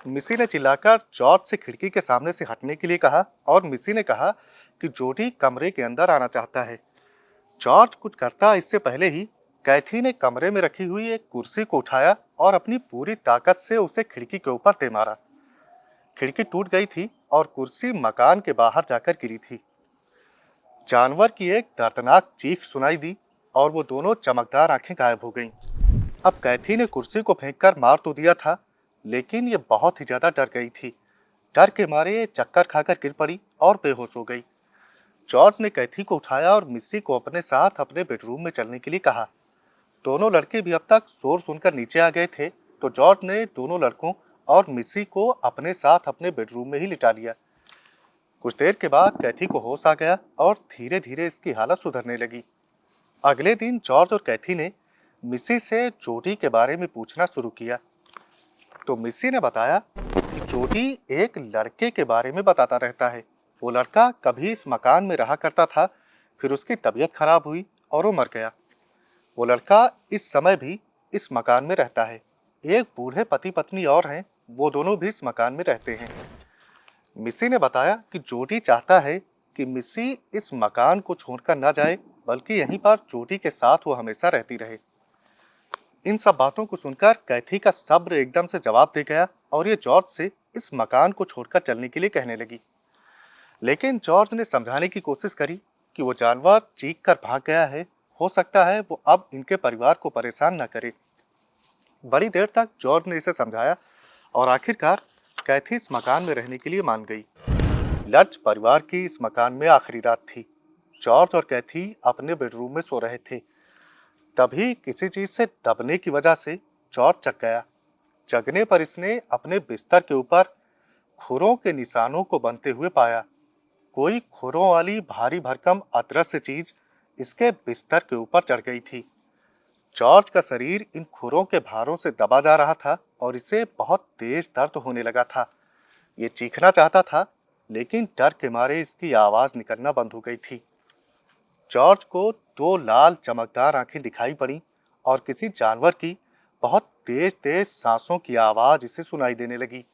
मिस्सी ने चिल्लाकर जॉर्ज से खिड़की के सामने से हटने के लिए कहा और मिस्सी ने कहा कि जोडी कमरे के अंदर आना चाहता है। जॉर्ज कुछ करता इससे पहले ही कैथी ने कमरे में रखी हुई एक कुर्सी को उठाया और अपनी पूरी ताकत से उसे खिड़की के ऊपर दे मारा। खिड़की टूट गई थी और कुर्सी मकान के बाहर जाकर गिरी थी। जानवर की एक दर्दनाक चीख सुनाई दी और वो दोनों चमकदार आंखें गायब हो गईं। अब कैथी ने कुर्सी को फेंककर मार तो दिया था, लेकिन ये बहुत ही ज्यादा डर गई थी। डर के मारे ये चक्कर खाकर गिर पड़ी और बेहोश हो गई। जॉर्ज ने कैथी को उठाया और मिस्सी को अपने साथ अपने बेडरूम में चलने के लिए कहा। दोनों लड़के भी अब तक शोर सुनकर नीचे आ गए थे, तो जॉर्ज ने दोनों लड़कों और मिस्सी को अपने साथ अपने बेडरूम में ही लिटा लिया। कुछ देर के बाद कैथी को होश आ गया और धीरे धीरे इसकी हालत सुधरने लगी। अगले दिन जॉर्ज और कैथी ने मिस्सी से जोडी के बारे में पूछना शुरू किया। तो मिस्सी ने बताया कि जोडी एक लड़के के बारे में बताता रहता है। वो लड़का कभी इस मकान में रहा करता था, फिर उसकी तबीयत खराब हुई और वो मर गया। वो लड़का इस समय भी इस मकान में रहता है। एक बूढ़े पति पत्नी और हैं, वो दोनों भी इस मकान में रहते हैं। मिस्सी ने बताया कि जोडी चाहता है कि मिस्सी इस मकान को छोड़कर न जाए, बल्कि यहीं पर जोडी के साथ वो हमेशा रहती रहे। इन सब बातों को सुनकर कैथी का सब्र एकदम से जवाब दे गया और ये जॉर्ज से इस मकान को छोड़कर चलने के लिए कहने लगी। लेकिन जॉर्ज ने समझाने की कोशिश करी कि वो जानवर चीख कर भाग गया है, हो सकता है वो अब इनके परिवार को परेशान न करे। बड़ी देर तक जॉर्ज ने इसे समझाया और आखिरकार कैथी इस मकान में रहने के लिए मान गई। लर्च परिवार की इस मकान में आखिरी रात थी। जॉर्ज और कैथी अपने बेडरूम में सो रहे थे। तभी किसी चीज से दबने की वजह से जॉर्ज जग गया। जगने पर इसने अपने बिस्तर के ऊपर खुरों के निशानों को बनते हुए पाया। कोई खुरों वाली भारी भरकम अदृश्य चीज इसके बिस्तर के ऊपर चढ़ गई थी। जॉर्ज का शरीर इन खुरों के भारों से दबा जा रहा था और इसे बहुत तेज दर्द होने लगा था। ये चीखना चाहता था, लेकिन डर के मारे इसकी आवाज निकलना बंद हो गई थी। जॉर्ज को दो लाल चमकदार आंखें दिखाई पड़ी और किसी जानवर की बहुत तेज तेज सांसों की आवाज इसे सुनाई देने लगी।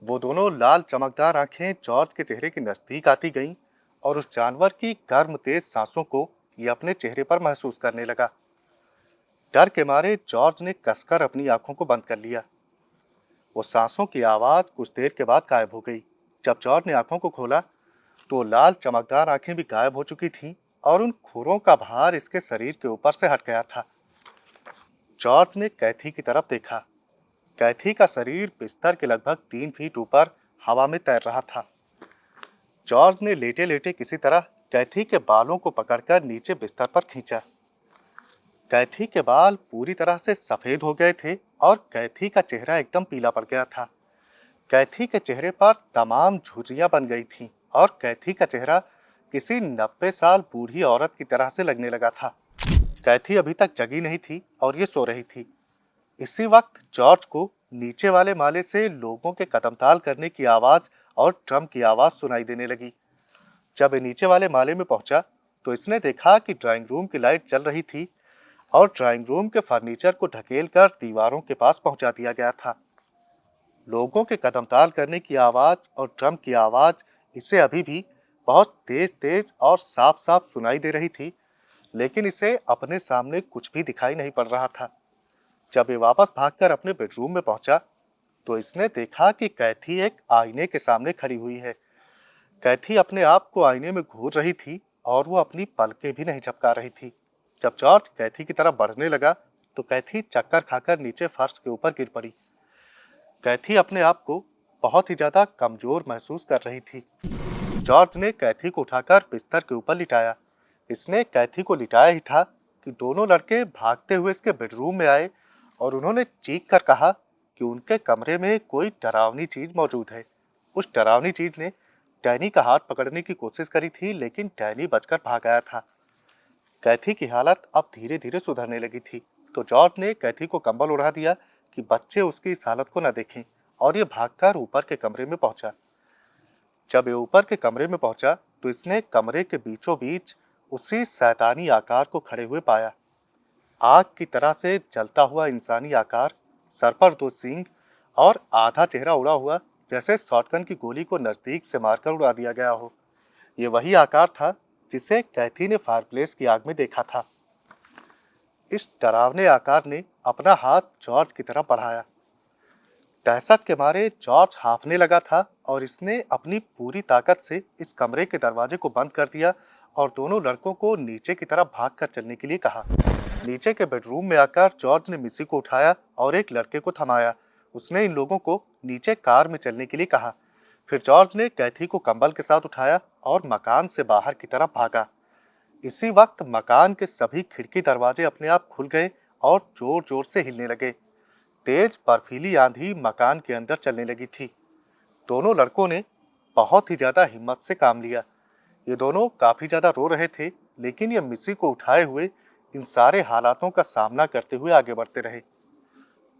वो दोनों लाल चमकदार आंखें जॉर्ज के चेहरे के नजदीक आती गईं और उस जानवर की गर्म तेज सांसों को ये अपने चेहरे पर महसूस करने लगा। डर के मारे जॉर्ज ने कसकर अपनी आंखों को बंद कर लिया। वो सांसों की आवाज कुछ देर के बाद गायब हो गई। जब जॉर्ज ने आंखों को खोला तो लाल चमकदार आंखें भी गायब हो चुकी थीं और उन खुरों का भार इसके शरीर के ऊपर से हट गया था। जॉर्ज ने कैथी की तरफ देखा। कैथी का शरीर बिस्तर के लगभग 3 फीट ऊपर हवा में तैर रहा था। जॉर्ज ने लेटे लेटे किसी तरह कैथी के बालों को पकड़कर नीचे बिस्तर पर खींचा। कैथी के बाल पूरी तरह से सफेद हो गए थे और कैथी का चेहरा एकदम पीला पड़ गया था। कैथी के चेहरे पर तमाम झुर्रियां बन गई थीं और कैथी का चेहरा किसी 90 साल बूढ़ी औरत की तरह से लगने लगा था। कैथी अभी तक जगी नहीं थी और ये सो रही थी। इसी वक्त जॉर्ज को नीचे वाले माले से लोगों के कदमताल करने की आवाज और ड्रम की आवाज सुनाई देने लगी। जब ये नीचे वाले माले में पहुंचा तो इसने देखा कि ड्राइंग रूम की लाइट जल रही थी और ड्राइंग रूम के फर्नीचर को ढकेलकर दीवारों के पास पहुंचा दिया गया था। लोगों के कदमताल करने की आवाज और ड्रम की आवाज इसे अभी भी बहुत तेज तेज और साफ साफ सुनाई दे रही थी, लेकिन इसे अपने सामने कुछ भी दिखाई नहीं पड़ रहा था। जब ये वापस भागकर अपने बेडरूम में पहुंचा तो इसने देखा कि कैथी एक आईने के सामने खड़ी हुई है। कैथी अपने आप को आईने में घूर रही थी और वो अपनी पलकें भी नहीं झपका रही थी। जब जॉर्ज कैथी की तरफ बढ़ने लगा तो कैथी चक्कर खाकर नीचे फर्श के ऊपर गिर पड़ी। कैथी अपने आप को बहुत ही ज्यादा कमजोर महसूस कर रही थी। जॉर्ज ने कैथी को उठाकर बिस्तर के ऊपर लिटाया। इसने कैथी को लिटाया ही था कि दोनों लड़के भागते हुए इसके बेडरूम में आए और उन्होंने चीख कर कहा कि उनके कमरे में कोई डरावनी चीज मौजूद है। उस डरावनी चीज ने डैनी का हाथ पकड़ने की कोशिश करी थी, लेकिन डैनी बचकर भाग आया था। कैथी की हालत अब धीरे धीरे सुधरने लगी थी, तो जॉर्ज ने कैथी को कंबल उड़ा दिया कि बच्चे उसकी इस हालत को न देखें, और ये भागकर ऊपर के कमरे में पहुंचा। जब ये ऊपर के कमरे में पहुंचा तो इसने कमरे के बीचों बीच उसी शैतानी आकार को खड़े हुए पाया। आग की तरह से जलता हुआ इंसानी आकार, सर पर 2 सींग और आधा चेहरा उड़ा हुआ, जैसे शॉटगन की गोली को नजदीक से मारकर उड़ा दिया गया हो। ये वही आकार था जिसे कैथी ने फायरप्लेस की आग में देखा था। इस डरावने आकार ने अपना हाथ जॉर्ज की तरफ बढ़ाया। दहशत के मारे जॉर्ज हांफने लगा था और इसने अपनी पूरी ताकत से इस कमरे के दरवाजे को बंद कर दिया और दोनों लड़कों को नीचे की तरफ भागकर चलने के लिए कहा। नीचे के बेडरूम में आकर जॉर्ज ने मिसी को उठाया और एक लड़के को थमाया। उसने इन लोगों को नीचे कार में चलने के लिए कहा। फिर जॉर्ज ने कैथी को कंबल के साथ उठाया और मकान से बाहर की तरफ भागा। इसी वक्त मकान के सभी खिड़की दरवाजे अपने आप खुल गए और जोर जोर से हिलने लगे। तेज बर्फीली आंधी मकान के अंदर चलने लगी थी। दोनों लड़कों ने बहुत ही ज्यादा हिम्मत से काम लिया। ये दोनों काफी ज्यादा रो रहे थे, लेकिन ये मिसी को उठाए हुए इन सारे हालातों का सामना करते हुए आगे बढ़ते रहे।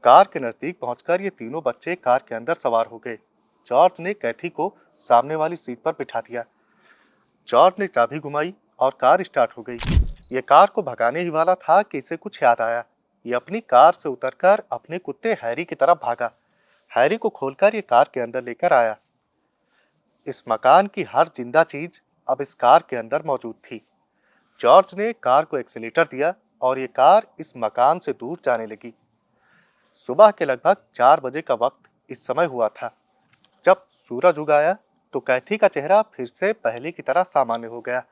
कार के नजदीक पहुंचकर ये तीनों बच्चे कार के अंदर सवार हो गए। जॉर्ज ने कैथी को सामने वाली सीट पर बिठा दिया। जॉर्ज ने चाबी घुमाई और कार स्टार्ट हो गई। ये कार को भगाने ही वाला था कि इसे कुछ याद आया। ये अपनी कार से उतरकर अपने कुत्ते हैरी की तरफ भागा। हैरी को खोलकर ये कार के अंदर लेकर आया। इस मकान की हर जिंदा चीज अब इस कार के अंदर मौजूद थी। जॉर्ज ने कार को एक्सीलेटर दिया और ये कार इस मकान से दूर जाने लगी। सुबह के लगभग 4 बजे का वक्त इस समय हुआ था। जब सूरज उग आया तो कैथी का चेहरा फिर से पहले की तरह सामान्य हो गया।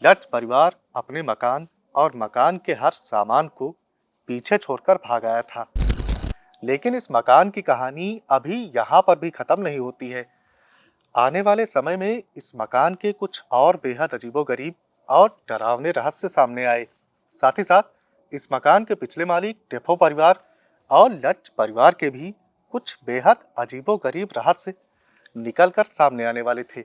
लट्ज परिवार अपने मकान और मकान के हर सामान को पीछे छोड़कर भाग आया था। लेकिन इस मकान की कहानी अभी यहाँ पर भी खत्म नहीं होती है। आने वाले समय में इस मकान के कुछ और बेहद अजीबोगरीब और डरावने रहस्य सामने आए। साथ ही साथ इस मकान के पिछले मालिक डेफो परिवार और लट्ज परिवार के भी कुछ बेहद अजीबोगरीब रहस्य निकलकर सामने आने वाले थे।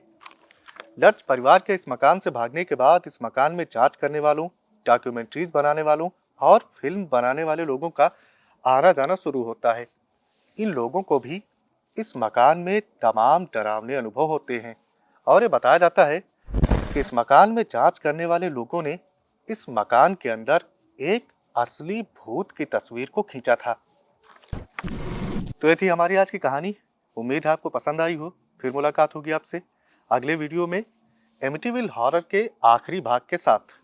लट्ज परिवार के इस मकान से भागने के बाद इस मकान में जांच करने वालों, डॉक्यूमेंट्रीज बनाने वालों और फिल्म बनाने वाले लोगों का आना जाना शुरू होता है। इन लोगों को भी इस मकान में तमाम डरावने अनुभव होते हैं और ये बताया जाता है कि इस मकान में जांच करने वाले लोगों ने इस मकान के अंदर एक असली भूत की तस्वीर को खींचा था। तो ये थी हमारी आज की कहानी। उम्मीद है आपको पसंद आई हो। फिर मुलाकात होगी आपसे अगले वीडियो में एमिटीविल हॉरर के आखिरी भाग के साथ।